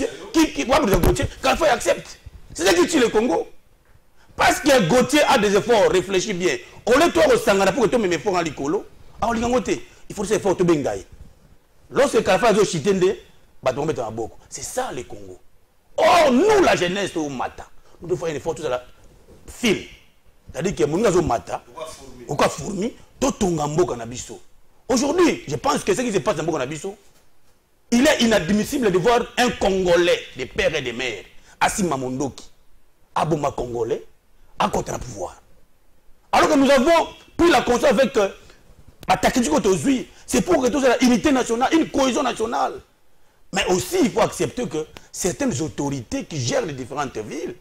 va me Gauthier, Kalafa accepte. C'est ça qui tue le Congo. Parce que Gauthier a des efforts, réfléchis bien. On est toi au Sangana pour que tu me efforts en Likolo. Alors, il faut ces efforts de Bengaï. Lorsque Kalafa a chité, c'est ça le Congo. Or, nous, la jeunesse, au Mata, nous devons faire un effort tout à la fil. C'est-à-dire que nous avons Mata, on a fourmi, tout Tongambo Kanabiso. Aujourd'hui, je pense que ce qui se passe dans Bokonabiso, il est inadmissible de voir un Congolais, des pères et des mères, Assim Mamondoki, Aboma Congolais, à côté du pouvoir. Alors que nous avons pris la conscience avec c'est pour que tout ça, une unité nationale, une cohésion nationale. Mais aussi, il faut accepter que certaines autorités qui gèrent les différentes villes,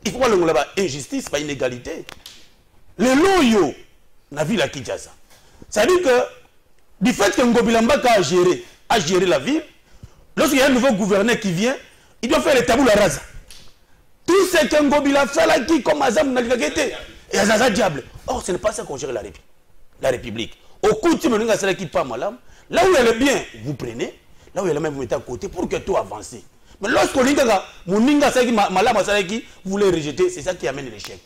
il faut pas le là injustice, pas inégalité. Le loyo, la ville à Kinshasa. Ça veut dire que, du fait que Ngobilambaka a géré la ville, lorsqu'il y a un nouveau gouverneur qui vient, il doit faire les tabous la rasa. Tout ce que Ngobila fait là, qui comme Azam n'a pas été, et Azaza diable. Or, ce n'est pas ça qu'on gère la République. Au coup, tu me dis que qui pas mal. Là où il y a le bien, vous prenez. Là où il y a le même, vous mettez à côté pour que tout avance. Mais lorsqu'on dit que vous voulez rejeter, c'est ça qui amène l'échec.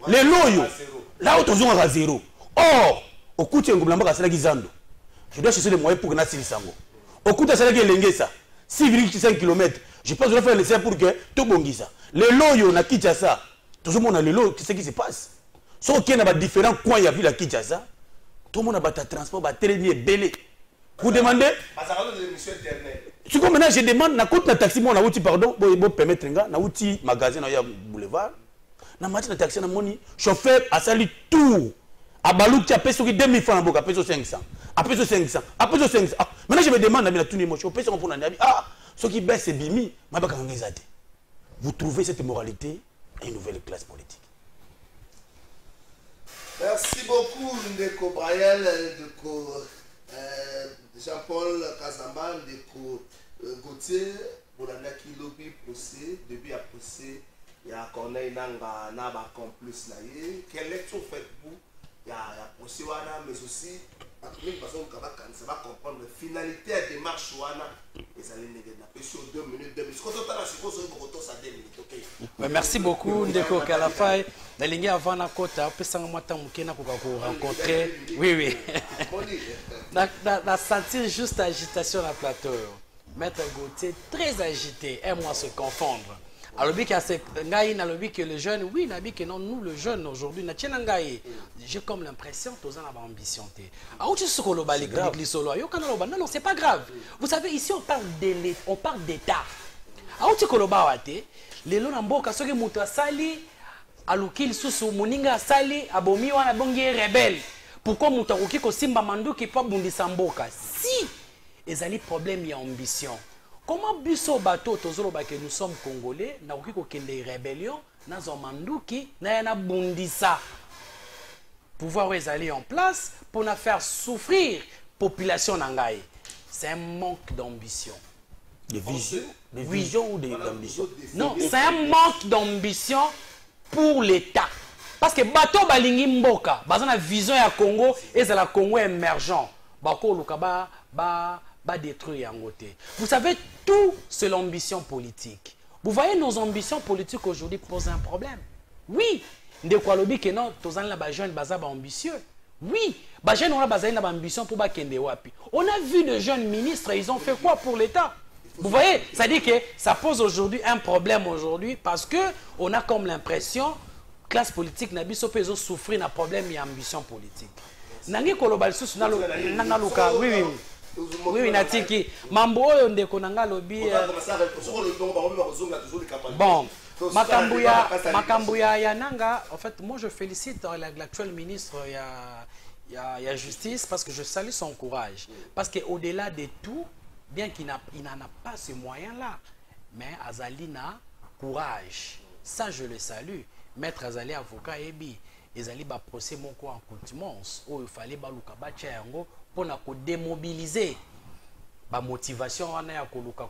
Les loyaux, là où tu as à zéro. Or, au coup, tu as un Zando. Je dois chercher les moyens pour que Nassili Sango. Au coup, tu as Lengesa, 6,5 km. Je pense que je vais faire l'essai pour que tout bongisa. Les loyaux, na Kinshasa, tout le monde a les loyaux, qu'est-ce qui se passe? Sauf qu'il y a différents coins, il y a vu la Kinshasa. Tout le monde a battu transport, battu les belé. Vous demandez? Si comme maintenant je demande, na côté na taxi, moi na outil pardon, bon permettre na outil magasin na boulevard. Na mati na taxi na moni, chauffeur a sali tout. A balou qui a payé 2000 francs, a payé 500. A payé 500. A payé 500. Maintenant je me demande na tout mon chauffeur, c'est pour na ah, ce qui baisse c'est bimi, ma ba kangezate. Vous trouvez cette moralité à une nouvelle classe politique. Merci beaucoup Ndeko Brian, Ndeko Jean-Paul Kazamba, Ndeko Gauthier, pour la lobby procès, début à procès, il y a Corneille Nanga, Naba Complice Naye. Quelle lecture faites-vous? Il y a procès Wana, mais aussi, à toute façon, ça va comprendre la finalité de la démarche Wana. Merci beaucoup Ndeko Kalafai. Nalingi avant na kota pesa ngata mukena ko rencontrer. Oui. Na sentir juste agitation à plateau. Maître Gauthier très agité, aime-moi se confondre. Alors que c'est ngai na lobi que les jeunes, oui, na bi que non nous le jeune aujourd'hui na tiena ngai. J'ai comme l'impression que tous en avons ambition té. Ah tu ce ko bali solo. Yo kana loba non c'est pas grave. Vous savez ici on parle d'état. Ah tu ko loba waté, lelo na mboka soki muto asali alukil susu muninga asali abomi wana bongi rebelle. Pourquoi muto akoki ko simba manduki pa bundisa mboka? Si ezali problème ya ambition. Comment biso bateau tozolo ba que nous sommes congolais na ko kende rébellion na zomanduki na yana bundisa pouvoir les aller en place pour nous faire souffrir population nangaï. C'est un manque d'ambition. De vision. De vision ou d'ambition? Non, c'est un manque d'ambition pour l'État. Parce que bateau balingi mboka, bazana vision ya Congo et c'est la Congo émergent. Bako lukaba ba détruire en côté. Vous savez, tout c'est l'ambition politique. Vous voyez, nos ambitions politiques aujourd'hui posent un problème. Oui, de quoi lobby que non, tous les jeunes bazaba ambitieux. Oui, les jeunes ont une ambition pour bakende wapi. On a vu de jeunes ministres, ils ont fait quoi pour l'État? Vous voyez, ça dit que ça pose aujourd'hui un problème aujourd'hui parce que on a comme l'impression classe politique n'a biso peso souffrir d'un problème et ambition politique. Nangi kolobal susu na luka oui. Oui, natiki. Mambo oyo ndeko nanga lobi. Bon, Makambuya Yananga, en fait, moi je félicite l'actuel ministre il y a justice parce que je salue son courage. Parce qu'au-delà de tout, bien qu'il n'en a pas ces moyens-là, mais Azalina, courage. Ça, je le salue. Maître Azali, avocat, Ebi, Azali va procès mon quoi en contumace. Oh, il fallait pour démobiliser la motivation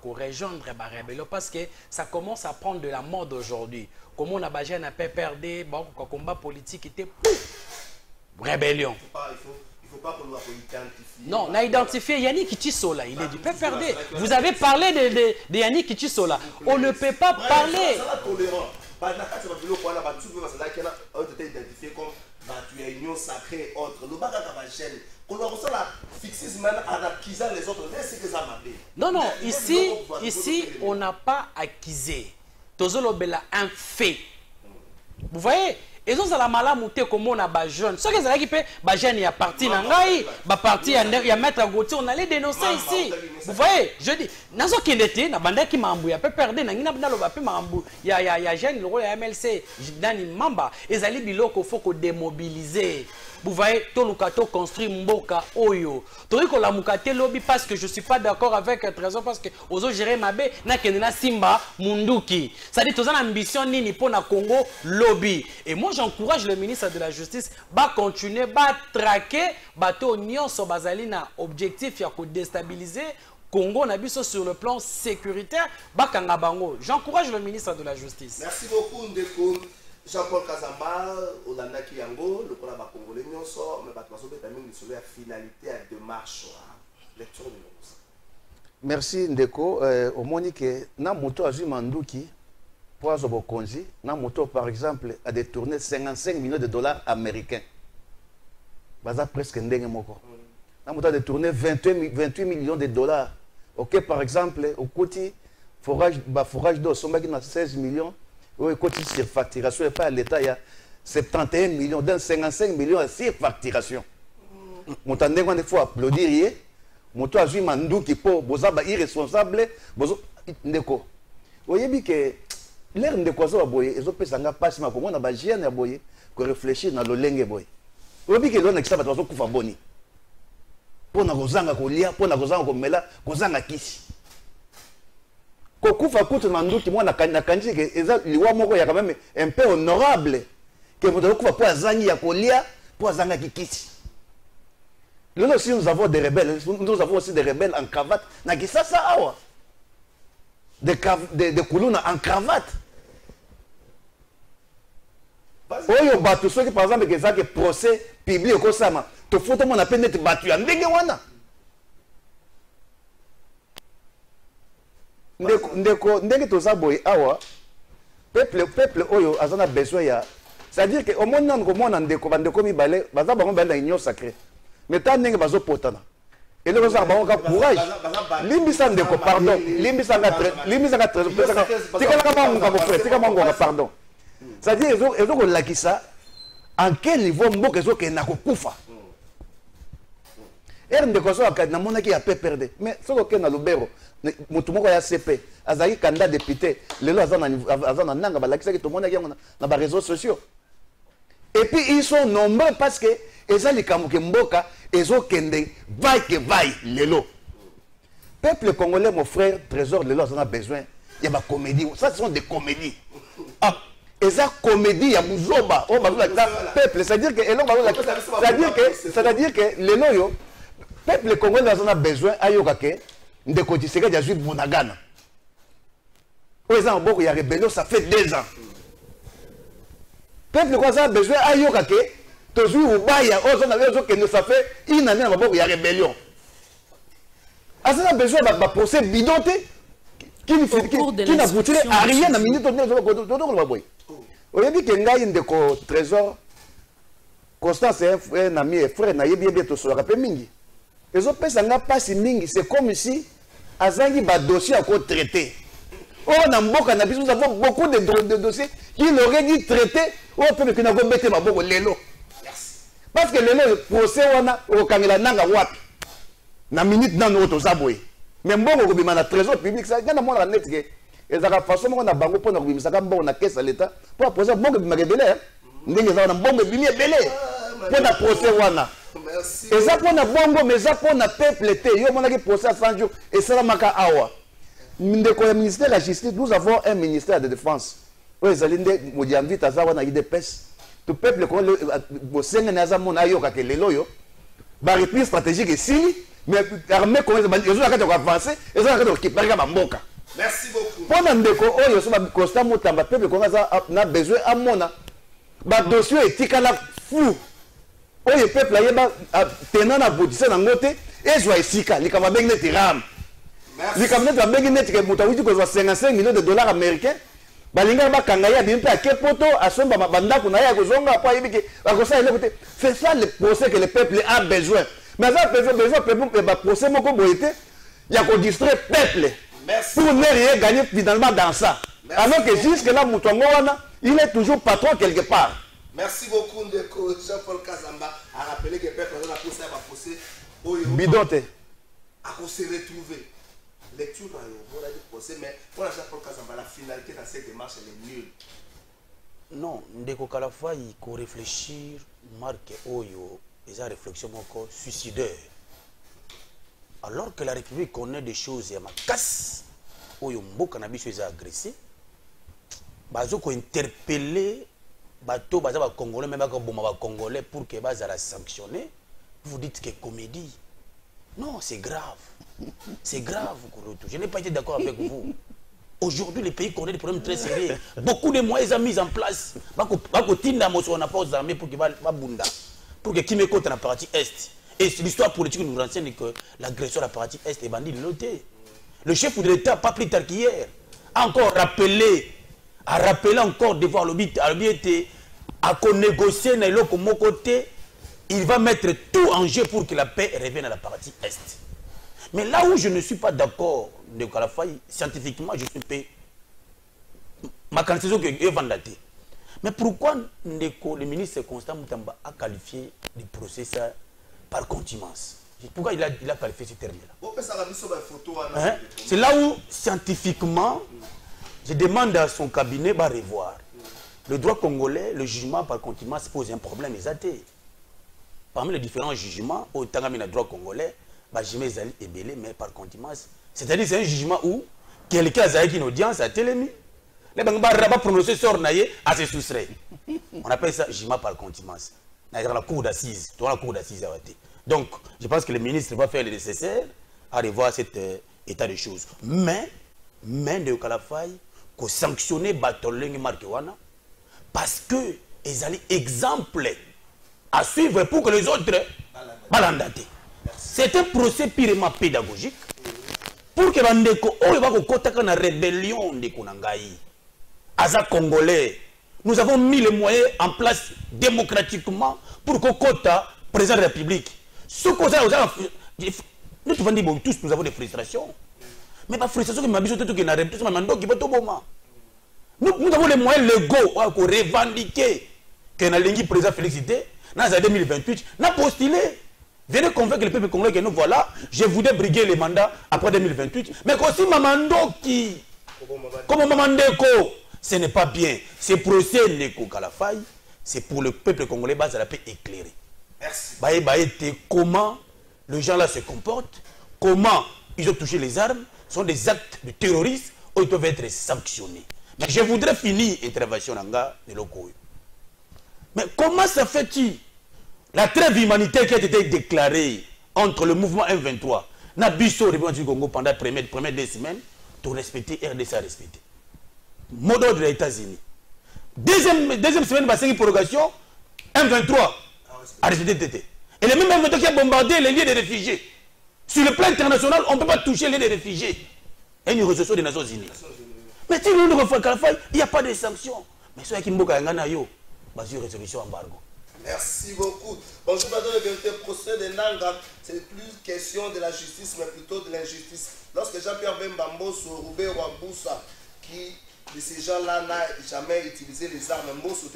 pour rejoindre la rébellion parce que ça commence à prendre de la mode aujourd'hui. Comme on a besoin de perdre, le combat politique était rébellion. Il ne faut pas qu'on doit identifier. Non, on a identifié Yannick Kichisola, il est du PPRD. Vous avez parlé de Yannick Kichisola. On ne peut pas parler. Identifié comme tu es union sacrée et autres. Le bac à la chaîne. Qu'on doit recevoir la fixisme en accusant les autres. C'est que ça m'a fait. Non, non, ici, on n'a pas accusé. Tozolo Bella un fait. Vous voyez? Et donc, ça la malamouté comme on a des jeunes. Ce que ça qui fait, des jeunes, il y a parti Nangaï, il y a maître Gauthier, on allait dénoncer ici. Vous voyez, je dis, nazo qui était, na banda qui m'a embouillé, a peu perdu, na ngina banda loba pe m'a embouillé. Il y a jeune, le rôle MLC, Dani Mamba, et zali biloko faut qu'on démobiliser. Vous voyez, tout le cateau construit Mboka Oyo. Tori ko la mukate lobby parce que je suis pas d'accord avec Trésor parce que ozo gérer mabe na kenena Simba Munduki. Ça dit tous en ambition nini pour na Congo lobby. Et moi j'encourage le ministre de la Justice ba continuer ba traquer bateau nyonso bazali na objectif ya ko déstabiliser Congo na biso sur le plan sécuritaire ba kanga bango. J'encourage le ministre de la Justice. Merci beaucoup Ndeko. Jean-Paul Kazamba, Olanda Kiyango, le Kola Congolais, nous sommes, mais Batmaso Betamine, sur la finalité à démarche, lecture de nous. Merci Ndeko. Au Monique, na moto a Manduki, pour Azobo Konzi, na moto par exemple a détourné 55 millions de dollars américains. Baza presque ndenge moko. Na moto a détourné 28 millions de dollars. Ok, par exemple, au côté forage d'eau, sommet qui a 16 millions. Oui, côté surfacturation, et pas à l'État, il y a 71 millions, dans 55 millions de surfacturation. Mon il faut applaudir. Mon toit a joué Mandou qui peut, Bozaba irresponsable, Bozo, Ndeko. Vous voyez que l'air de quoi ça va boyer, ils ont fait ça, passe, mais comment on a bagé à boyer, qu'on réfléchit dans le lingue boy. Vous voyez que l'on a extrait, parce qu'on fait boni. Pour na kozanga kolia, pour na kozanga komela, kozanga kisi. Kokufa kutu manduki mwana kanji ke eza liwa moko ya quand même un peu honorable que vous devez kufa pour azangi ya kolia pour azanga kikisi. Là aussi nous avons des rebelles, nous avons aussi des rebelles en cravate na kisasa awa. Des kuluna en cravate. Oyo batu soki par exemple que ça que procès public ko sama to photo mon appel net batu ya ndenge wana. Ndenge toza boy awa peuple oyo azana besoin ya c'est-à-dire que au monde nan ko mona ndeko bandeko mibale baza bango bala union sacrée mais tant ndenge bazo potana et le ça bango ka courage limbisa ndeko pardon limbisa nga tika ka bango ka frère tika bango pardon c'est-à-dire ezo ko lakisa en quel niveau mboka ezo ke na ko kufa ndeko so akadina mona ki ya perdre mais soko ke na lubero mutu moko ya CP azali candidat député lelo azana nanga balakisa ki to mona ki na ba réseaux sociaux et puis ils sont nombreux parce que ezali kamuke mboka ezo kende vai lelo peuple congolais, mon frère, trésor, les lois, on a besoin. Il y a ma comédie. Ça, ce sont des comédies. Ah, et ça, comédie, il y a Mouzoba. Oh, peuple, c'est-à-dire que, c'est-à-dire que, les lois, peuple congolais, on a besoin, ayokake, de côté, il y a juste Bonagana. Au exemple, il y a rébellion, ça fait 2 ans. Peuple congolais, on a besoin, ayokake, toujours, ça fait 1 année, il y a rébellion. Ah, ça a besoin d'un procès bidoté qui n'aboutit à rien à minute. Vous avez dit que Ngaï Ndeko Trésor, Constance est un ami et frère, n'a bien bientôt sur la mingi. Les autres personnes n'ont pas si mingi, c'est comme si Azangi va dossier à quoi traiter. Oh, nous avons beaucoup de dossiers qui l'auraient dit traiter, oh, peut-être que nous avons bêté ma boue l'élo. Parce que l'élo, le procès, on a au Kangela Nanga Wap. Na minute dans notre zaboué. Mais bon, on a trésor public, ça gagne à moi la net. Et ça va façon on a bango pour nous ça bon na caisse à l'état pour poser bon que me belé. Ndenge ça na bon que bimi belé. Pour na procès wana. Merci. Et ça pour na bongo mais ça pour na peuple té. Yo mona ki procès à 100 jours et ça maka awa. Ndeko ya ministère de la justice, nous avons un ministère de défense. Oui, zalinde modiamvite ça wana idps. Tout peuple ko bo senga na za mona yo ka ke lelo yo. Ba repli stratégique et si mais l'armée commence à avancer et ça va récupérer ma mboka. Merci beaucoup. Pendant ndeko oyo so ba constat motamba peuple ko na besoin à mona. Ba dossier etika la fou. Oyo peuple la yeba tenant na bodisa na ngote et joie esika likama bengne tiram. Merci. Likama na bengne tike mutawiti ko 55 millions de dollars américains. Balinga ba kangaya bimpe akepoto asomba mabanda kuna ya kozonga pa yibiki bakosa ile côté. C'est ça le procès que le peuple a besoin. Mais ça besoin de procès mon communauté, il y a qu'on distrait peuple. Pour ne rien gagner finalement dans ça. Merci. Alors que jusque là Moutongoana, il est toujours patron quelque part. Merci beaucoup Ndeko Jean-Paul Kazamba a rappelé que le peuple a poussé à procès. Bidote. À se retrouver. Lecture dans le procès, mais pour Jean-Paul Kazamba, la finalité dans cette démarche elle est nulle. Non, Ndeko Kalafa, il faut réfléchir, marque Oyo. Et réflexion encore suicidaire. Alors que la République connaît des choses, il y a ma casse, où il y a un cannabis qui est agressé, ils ont interpellé les Congolais, même les Congolais, pour qu'ils soient sanctionnés. Vous dites que comédie. Non, c'est grave. C'est grave. Je n'ai pas été d'accord avec vous. Aujourd'hui, les pays connaissent des problèmes très sérieux. Beaucoup de moyens sont mis en place. On n'a pas aux armées pour qu'ils soient bunda. Pour que Kimeko dans la partie Est. Et l'histoire politique nous renseigne que l'agression de la partie Est est bandit de l'OT. Le chef de l'État, pas plus tard qu'hier, a encore rappelé, encore devoir l'obité, à négocier dans le côté, il va mettre tout en jeu pour que la paix revienne à la partie Est. Mais là où je ne suis pas d'accord de Kalafaï, scientifiquement, je suis paix. Ma candidature est vendatée. Mais pourquoi le ministre Constant Moutamba a qualifié le procès par contumace? Pourquoi il a qualifié ce terme-là? Hein? C'est là où, scientifiquement, je demande à son cabinet de revoir. Le droit congolais, le jugement par contumace pose un problème exaté. Parmi les différents jugements, autant que le droit congolais, je est belé, mais par contumace. C'est-à-dire c'est un jugement où quelqu'un a une audience à télémi. Les gens vont prononcer sur naïe à se soustraire. On appelle ça jugement par contumace. Dans la cour d'assises. Donc, je pense que le ministre va faire le nécessaire à revoir cet état de choses. Mais de Kalafaï, qu'on sanctionne Batoleng Markewana, parce que ils allaient exemple à suivre pour que les autres balandate. C'est un procès purement pédagogique pour que Bandeko, oh, va qu'on la rébellion de Konangaï. Aza Congolais, nous avons mis les moyens en place démocratiquement pour que Kota, président de la République, ce qu'on a, nous tous nous avons des frustrations. Mais pas frustration que ma biso tout qui n'a rien, tout ça mando qui va tout moment. Nous avons les moyens légaux pour revendiquer que na lingi président félicité, dans 2028, n'a postulé. Venez convaincre le peuple congolais que nous voilà, je voudrais briguer les mandats après 2028, mais aussi Mamando qui, comme Mamandeko, ce n'est pas bien. Ce procès Neko Kalafaï, c'est pour le peuple congolais base à la paix éclairée. Merci. Comment les gens là se comportent, comment ils ont touché les armes, sont des actes de terrorisme où ils doivent être sanctionnés. Mais je voudrais finir l'intervention de Lokoyo. Mais comment ça fait-il la trêve humanitaire qui a été déclarée entre le mouvement M23 et Bisso du Congo pendant les premières 2 semaines, pour respecter RDC à respecter. Mot d'ordre des États-Unis. Deuxième semaine, il y a une prorogation, M23 a respecté TT. Et le même M23 qui a bombardé les lieux des réfugiés. Sur le plan international, on ne peut pas toucher les lieux des réfugiés. Et une résolution des Nations Unies. Mais si nous ne refait qu'à la fin, il n'y a pas de sanctions. Mais ceux qui m'ont une résolution embargo. Merci beaucoup. Bonjour, madame le vérité procès de Nanga. C'est plus question de la justice, mais plutôt de l'injustice. Lorsque Jean-Pierre Bemba Mbosso, Roubert Waboussa, qui de ces gens-là n'a jamais utilisé les armes, Mbosso,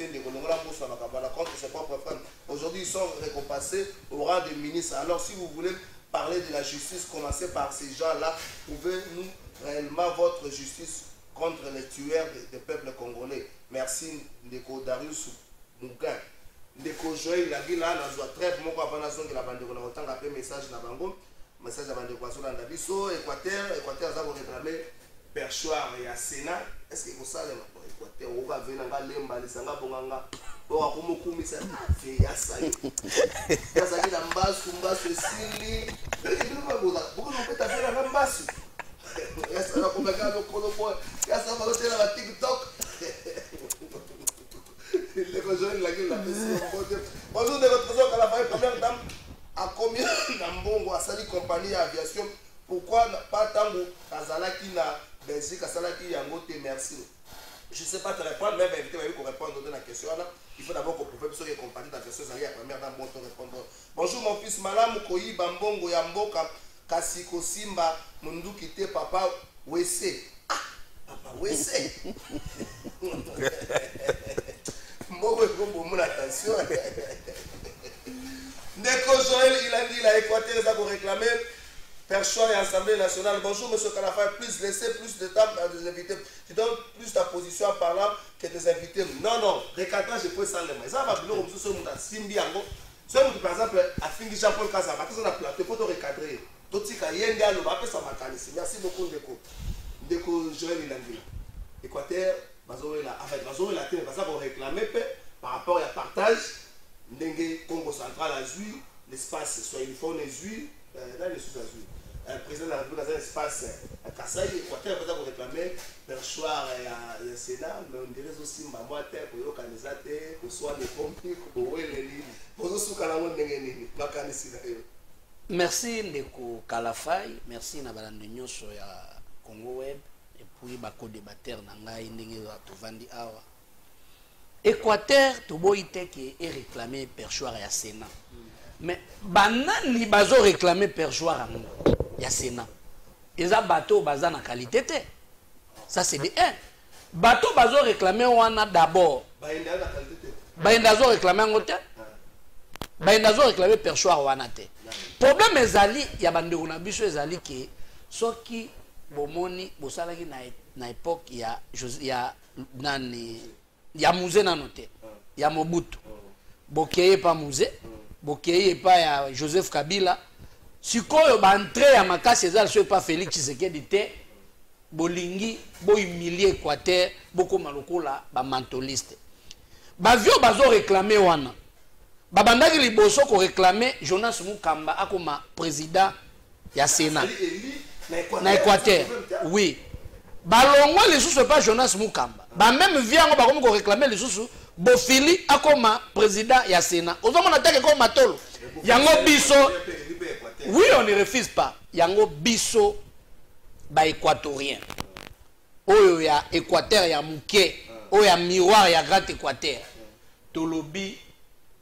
contre ses propres fans. Aujourd'hui, ils sont récompensés au rang de ministre. Alors, si vous voulez parler de la justice, commencez par ces gens-là. Pouvez-nous réellement votre justice contre les tueurs des peuples congolais? Merci, Ndeko Darius Mougan. Ndeko Joël Lagila, na zwa trêve moko avant na zongi la bande ko na otanga pe message na bango, message ya bande ko azola na biso Équateur za ko réclamer perchoir ya Sénat. Est-ce que vous savez Équateur o va venir nga lemba lisanga bonganga o wa kumukumisa fe ya sai. Ya sai na mbasu esili. Ndeko ba bola, boko no peta fera na mbasu. Ya sa na komeka lo kolopo, ya sa ba lotela ba TikTok. Bonjour de votre trésor, la première dame a combien d'ambongo à Sali compagnie aviation? Pourquoi pas tant Kazalaki na Belgique, Kazalaki Yangote, merci. Je ne sais pas te répondre, mais invité qu'on réponde à la question. Il faut d'abord qu'on prouve que les compagnies d'aviation, la première dame, bon répondre. Bonjour mon fils, Malam Koyi Bambongo Yamboka, Kasiko Simba, Mundu Kite, Papa Wese. Ah, Papa Wese. Mon attention. Ndeko Joël, il a dit la Équateur, il a réclamé Perchoir et Assemblée nationale. Bonjour, monsieur Kalafa, laissez plus de temps à des invités. Tu donnes plus ta position en parlant que tes invités. Non, récalquant, je peux sans les mains. Ça va bien, comme ça, Simbi Ango. Si par exemple, à Fingi Jean-Paul Kazama, qui sont à plateau, il faut te recadrer. Totika Yenga, le va ça m'a calissé. Merci beaucoup, Ndeko. Ndeko Joël, il a dit Équateur. Bazola terre baza ko réclamer par rapport à partage ndenge Congo central a joué l'espace soit il faut les jouer dans les sous-azur président de la République dans l'espace à Kassai Équateur baza ko réclamer perchoir ya Sénat mais on dirait aussi mbamwa terre ko yokanisa te ko soit les pompiers ko weleli bozo suka na ndenge nini makanisi na yo. Merci Ndeko Kalafai, merci na balando nyonso ya Congo Web. Et puis bako débatteur nangai ndenge to vandi awa Équateur to boite ke e réclamer perchoir ya Sénat mais banani bazo réclamer perchoir ya Sénat eza bateau baza na qualité te ça c'est de un bateau bazo réclamer wana d'abord bainda zo réclamer ngote bainda zo réclamer perchoir wana te problème ezali ya bandeko na biso ezali ke soki bomoni bosalaki na époque ya nani ya musée na noté ya Mobutu bokeye pa musée bokeye pa ya Joseph Kabila sikoyo ba entrée ya makasi ezali so pa Félix Tshisekedi te bolingi bo humilier Équateur boko malokola ba mentoliste ba vio bazo réclamer wana babandaki liboso ko réclamer Jonas Mukamba akoma président ya Sénat na Équateur, oui. Balongwa les sous pas Jonas Mukamba. Ba même vient on ba comme réclamer les sous Bofili akoma président ya Sénat. Ozoma na take comme matolo. Yango biso. Oui, on ne refuse pas. Yango biso ba équatorien. Oyo ya Équateur ya muke, oyo ya miroir ya Grand Équateur. Tolobi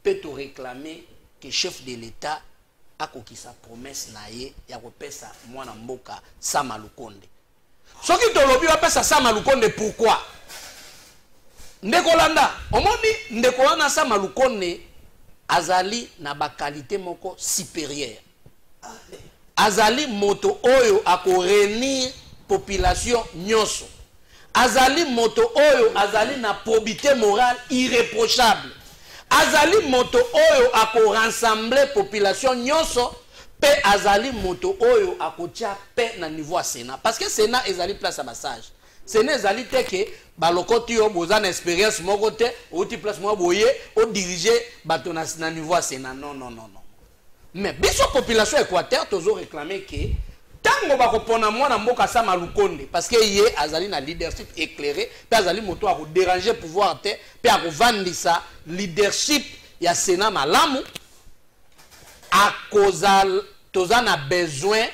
peut te réclamer que chef de l'État akokisa promesse na ye ya kopesa mwana mboka Sama Lukonde. Soki tolobi bapesa Sama Lukonde pourquoi? Ndeko landa, omoni ndeko wana Sama Lukonde azali na ba qualité moko supérieure. Azali moto oyo akorenir population nyonso. Azali moto oyo azali na probité morale irréprochable. Azali moto oyo ako rassembler population nyonso pe azali moto oyo akotia pe na niveau à Sénat parce que Sénat ezali place à massage Sénat ezali te que balokoti yo bozana expérience moko te outi place mo boye o diriger bato na niveau à Sénat non mais biso population Équateur tozo réclamer que tango bakopona mwana mboka Sama Lukonde parce que yé azali na leadership éclairé pe azali moto a ko déranger pouvoir te pe a ko vandisa leadership ya Sénat malamu a causal tozana besoin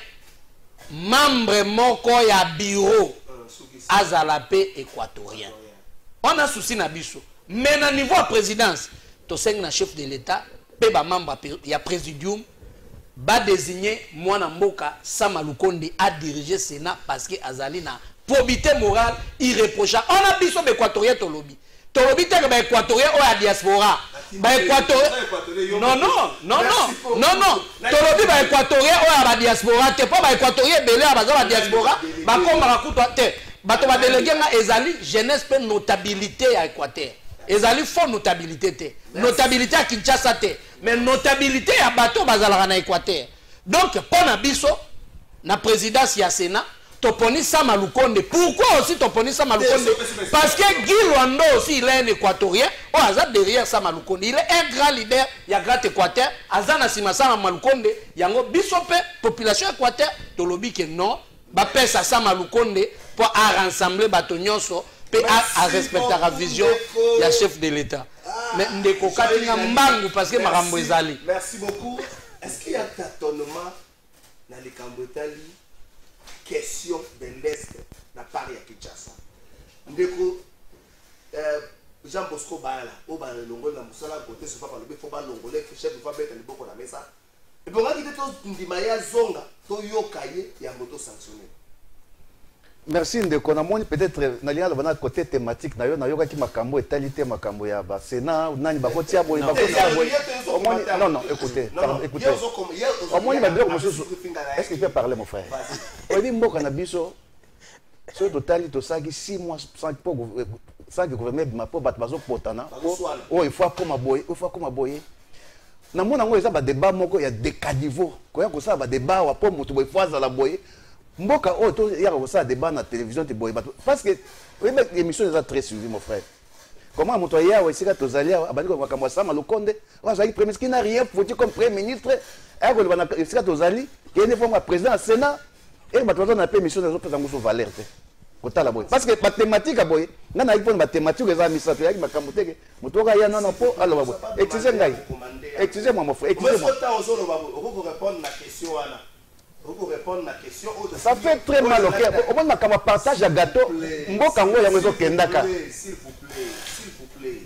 membre moko ya bureau azala pe équatorien on a souci na biso mais na niveau à présidence to seng na chef de l'état pe ba membre ya présidium ba désigner mwana mboka Sama Lukonde a diriger Sénat parce que azali na probité morale irréprochable on a biso be équatorien tolobi te ba équatorien o ya diaspora ba équatorien non tolobi ba équatorien o ya ba diaspora te po ba équatorien belé baza ba diaspora ba komba kutwa te bato ba délégué nga ezali jeunesse pe notabilité ya Équateur ezali fort notabilité te notabilité à Kinshasa te mais notabilité ya bato bazalaka na Équateur donc pona biso na présidence ya Sénat toponi Sama Lukonde pourquoi aussi toponi Sama Lukonde parce que Guy Luando aussi il est un équatorien oh aza derrière Sama Lukonde il est un grand leader ya Grand Équateur aza na sima Sama Lukonde yango biso pe population Équateur tolobi que non ba pesa Sama Lukonde pour rassembler bato nyonso pe à respecter la vision ya chef de l'état mais ndeko katinga mbangu parce que makambo ezali merci beaucoup est-ce qu'il y a tâtonnement dans les Cambotali question de l'Est na Paris à Kinshasa ndeko Jean Bosco Bala au ba longo na musala côté ce papa le faut ba longolé chef de famille le boko na mesa et pour ngaki to ndimaya zonga to yokaye ya moto sanctionné. Merci ndeko na moni peut-être na lien na côté thématique na yo ki makambo etalité makambo ya ba Sénat nani ba kotia boy ba kotia boy non écoutez au moins ba dire monsieur est-ce que tu peux parler mon frère on dit mboka na biso sur total to sagi 6 mois sans que gouvernement ma po bat bazo potana oh il faut comme boy na mona ngo eza ba débat moko ya décaniveau ko ya ko sa ba débat wa po mutu boy foaza la boy mboka oh to ya ko sa débat na télévision te boy parce que l'émission est très suivie mon frère comment mutu ya wa sika tozalia abandi ko makambo Sama Lukonde wa zali premier qui n'a rien foutu comme premier ministre ya ko bana sika tozali qui est forme président Sénat et ba tozo na pe mission na zo pesa nguso valeur te kotala boy parce que ba thématique boy na na ipona ba thématique eza misato ya makambo teke mutu ka ya non po alors boy excusez-moi mon frère excusez-moi vous répondre la question Anna. Vous répondre la question. Ça fait très mal au cœur. Au moins, quand on partage un gâteau, mboka ngo ya mezo kendaka. S'il vous plaît.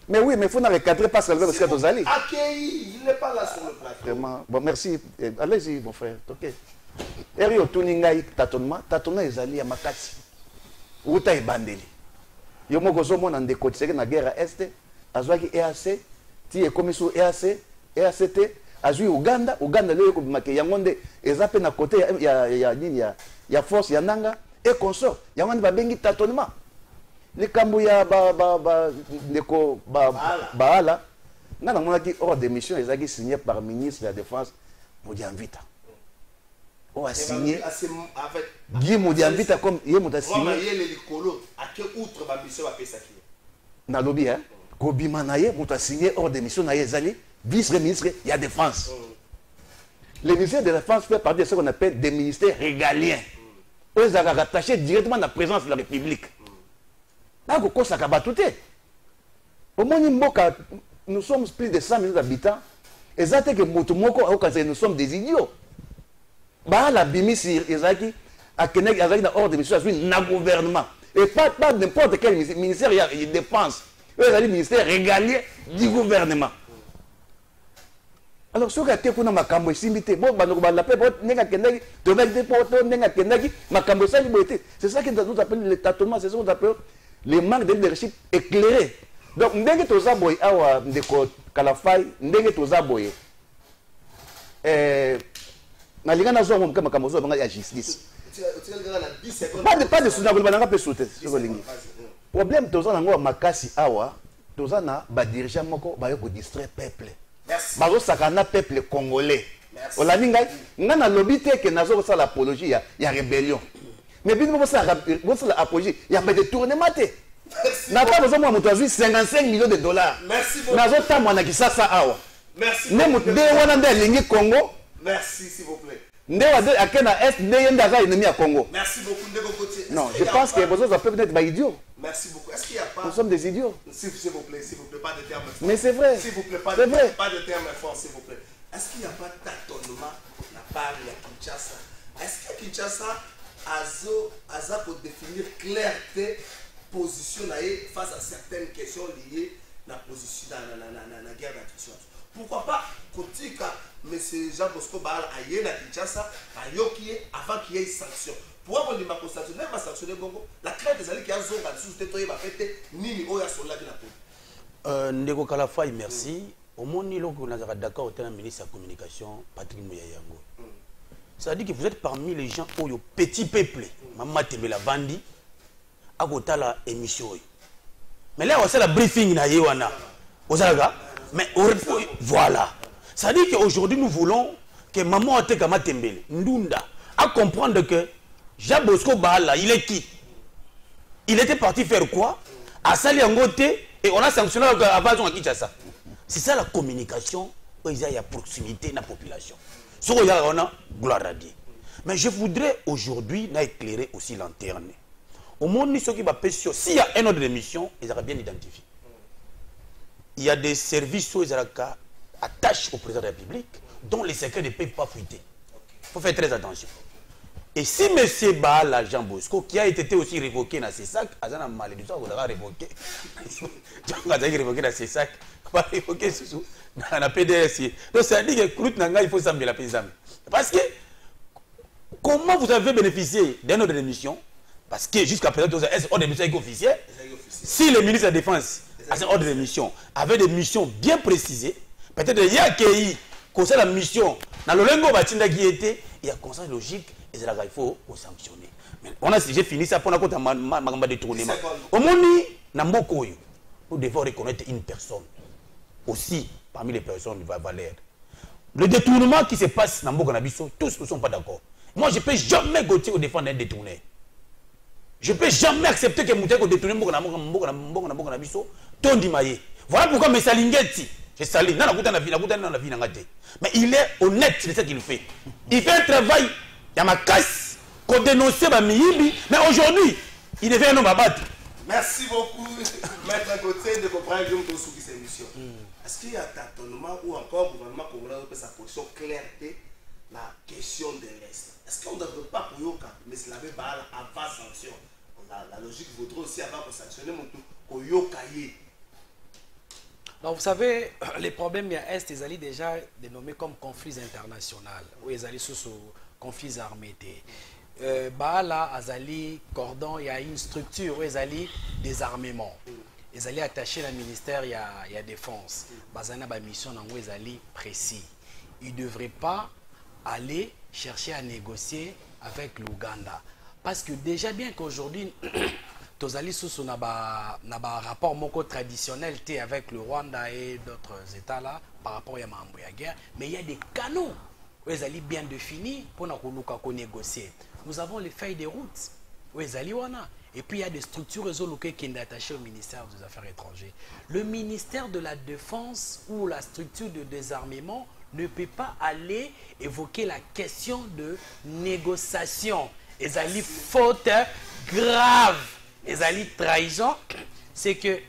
Mais oui, mais il faut nous recadrer parce que le gâteau Zali. Il n'est pas là sur le plateau. Vraiment. Bon, merci. Allez-y, mon frère. Ok. Eri otuningai tâtonnement ezali ya makasi. Uta ebandeli. Yo moko zo mona ndeko tseke na guerre est, azwaki EAC, ti ekomiso EAC EACT azui Uganda leo ko bimake yango nde ezape na côté ya force ya nanga et consort yango nde babengi tâtonnement likambo ya ndeko baala nga namonaki ordre de mission ezaki signé par ministre de la défense Modiamvita on a signé avec Guy Modiamvita comme il a signé outre ba mission ba pesa ki na lobby hein kobima na ye muta signé ordre de mission na ye ezali vice-ministre il y a défense. Le ministère de la défense fait partie de ce qu'on appelle des ministères régaliens. Eux sont rattachés directement à la présence de la République. Là, au moins, nous sommes plus de 100 millions d'habitants. Et ça, c'est que nous sommes des idiots. La Bimisi, Ezaki, à Kennedy, il y a un ordre de mission, un gouvernement. Et pas n'importe quel ministère il dépense. Eux, c'est le ministère régalien du gouvernement. Alors, ce qui est pour nous, makambo simité, bon, la paix, c'est ça que nous appelons le tâtonnement, c'est ça que nous appelons le manque de leadership éclairé. Donc, ndenge toza boy awa ndeko kalafai, ndenge toza boy. Na linga na zo mo makambo zo banga ya justice. Pas de soutenir le bananga peut sauter sur ligne. Problème toza nango makasi awa, tozana ba dirigeant moko ba yo distraire peuple. Merci. Bazo sakana peuple congolais. Merci. Olandi ngai nga na lobby te ke nazo sala apologie ya rébellion. Mais bino bo sala apologie ya ba détournement te. Na pas besoin moi moto azui 55 millions de dollars. Merci beaucoup. Nazo tamwa na kisasa awa. Merci. Ne moto de wana nde lingi Congo. Merci s'il vous plaît. Nde wa de akena est nde yenda za ennemi à Congo. Merci beaucoup Ndeko Gauthier. Non, je pense que besoin ça peut être ba idiot. Merci beaucoup. Est-ce qu'il y a pas... Nous sommes des idiots. S'il vous plaît, pas de termes forts. Mais c'est vrai. S'il vous plaît, pas C'est de vrai. pas de termes forts, s'il vous plaît. Est-ce qu'il n'y a pas de tâtonnement de la part de Kinshasa? Est-ce que Kinshasa a pour définir clarté position face à certaines questions liées à la position dans la guerre d'attrition? Pourquoi pas Kotika, M. Jean Bosco Bahal aille à Kinshasa avant qu'il y ait sanction? Pourquoi on dit que sanctionner, va sanctionner Bongo? La crainte des alliés qui ont zonga sous tétoye va fêter ni oya sola de la peau. Ndeko Kalafai, merci. Au moins, nous sommes d'accord avec le ministre de la Communication, Patrick Moyayango. Ça dit que vous êtes parmi les gens au petit peuple, Maman Tebela Bandi, à côté de l'émission. Mais là, c'est la briefing na yewana. Mais voilà. Ça dit qu'aujourd'hui, nous voulons que Maman Atekama Tembele, Ndunda, à comprendre que Jean Bosco Bahal, il est qui? Il était parti faire quoi? À Sali Angote, et on a sanctionné avant à Kinshasa. C'est ça la communication, où il y a proximité de la population. Ce qu'on a, on a gloire à Dieu. Mais je voudrais aujourd'hui éclairer aussi lanterne. Au monde, ceux qui va pêcher, s'il y a un ordre de mission, ils auraient bien identifié. Il y a des services qui sont attachés au président de la République, dont les secrets ne peuvent pas fuiter. Il faut faire très attention. Et si M. Bahal Jean Bosco, qui a été aussi révoqué dans ses sacs, il a malédiction, il a révoqué. Il a révoqué dans ses sacs, il a révoqué dans la PDS. Donc ça dit que il faut s'amener la paysanne. Parce que, comment vous avez bénéficié d'un ordre de mission? Parce que jusqu'à présent, est-ce ordre de mission est officiel? Si le ministre de la Défense a un ordre de mission, avec des missions bien précisées, peut-être qu'il y a qui concerne la mission, dans le lingo batinda qui était, il y a conscience logique. Et il faut sanctionner. J'ai fini ça pour ma détournement. Au monde, nous devons reconnaître une personne. Aussi, parmi les personnes de valeur. Le détournement qui se passe dans Mboka, tous ne sont pas d'accord. Moi, je ne peux jamais Gauthier défendre un détourné. Je ne peux jamais accepter que Mouteko détourne Mboka. Voilà pourquoi mes salingeti. Je salue. Mais il est honnête, c'est ce qu'il fait. Il fait un travail. Il y a ma casse qu'on dénonçait ma mihibi, mais aujourd'hui, il devient un homme à battre. Merci beaucoup, Maître Gauthier, de comprendre que nous sommes cette émission. Est-ce qu'il y a tâtonnement ou encore le gouvernement congolais peut sa position clarté la question de l'Est? Est-ce qu'on ne devrait pas pour Yoka, mais c'est la même balle avant sanction? La logique voudrait aussi avant de sanctionner mon Yoka. Donc, vous savez, les problèmes à l'Est, ils allaient déjà dénommés comme conflits internationaux, où ils allaient sous conflits armés. Baala, Azali, Cordon, il y a une structure où ils allaient désarmement. Ils allaient attacher le ministère, il y a défense. Bazana, ba mission, ils allaient précis. Ils ne devraient pas aller chercher à négocier avec l'Ouganda. Parce que déjà bien qu'aujourd'hui, Tozali Soussou n'a pas rapport moko traditionnel avec le Rwanda et d'autres États là par rapport à la guerre, mais il y a des canaux où ils allaient bien définis pour négocier. Nous avons les feuilles de route où ils allaient et puis il y a des structures résolues qui sont attachées au ministère des Affaires étrangères. Le ministère de la Défense ou la structure de désarmement ne peut pas aller évoquer la question de négociation. Ils allaient faute grave. Les alliés trahison, c'est que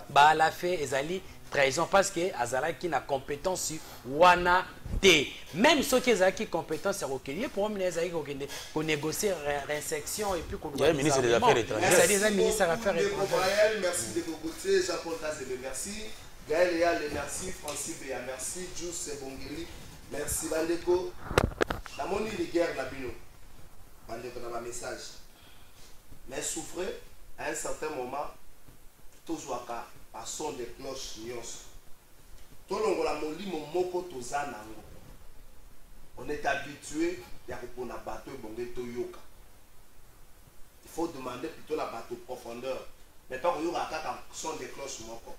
Baala fait les alliés trahison parce que Azala qui n'a compétence sur Wana T. Même ceux qui ont compétence sur Okélé, pour les alliés qu'on négocie réinsection et puis qu'on doit. Ministre des Affaires étrangères. C'est ministre des Affaires étrangères. Merci de Gauthier, Jean-Paul Tazebe, merci. Gaël Léal, merci. Francis Béa, merci. Jules Bongeli, merci. Bandeko, la monnaie de guerre, la bino. Bandeko, dans ma message. Mais souffrez à un certain moment, tous par son de cloches nyos. Tout le monde on est habitué à répondre à bateau bonge toyoka. Il faut demander plutôt la bateau profondeur. mais pas qu'on y aura un son de cloche moko.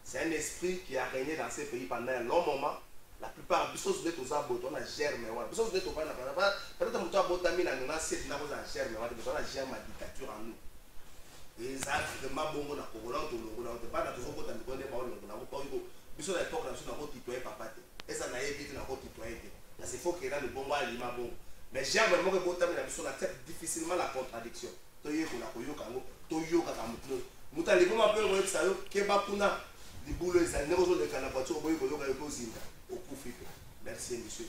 C'est un esprit qui a régné dans ces pays pendant un long moment. La plupart des choses sont on a germe. Les choses sont peut-être que tu as botami la nona c'est na boza germe, mais on a germe la dictature en nous. Et ça vraiment bon na Congo to longo na pas na toujours botami ko ne ba longo na ko ko biso la époque na ko titoyer papa te. Et ça na évité na ko titoyer te. Là c'est faut que là le bon ba lima bon. Mais germe mo ko botami na biso na accepte difficilement la contradiction. To yeko na ko yoka ngo, to yoka ka mutu. Mutu ali ko ma pe ko ça yo ke ba kuna di boulot ça ne ko de kana voiture boy ko yoka ko zinda. Au coup, merci, monsieur.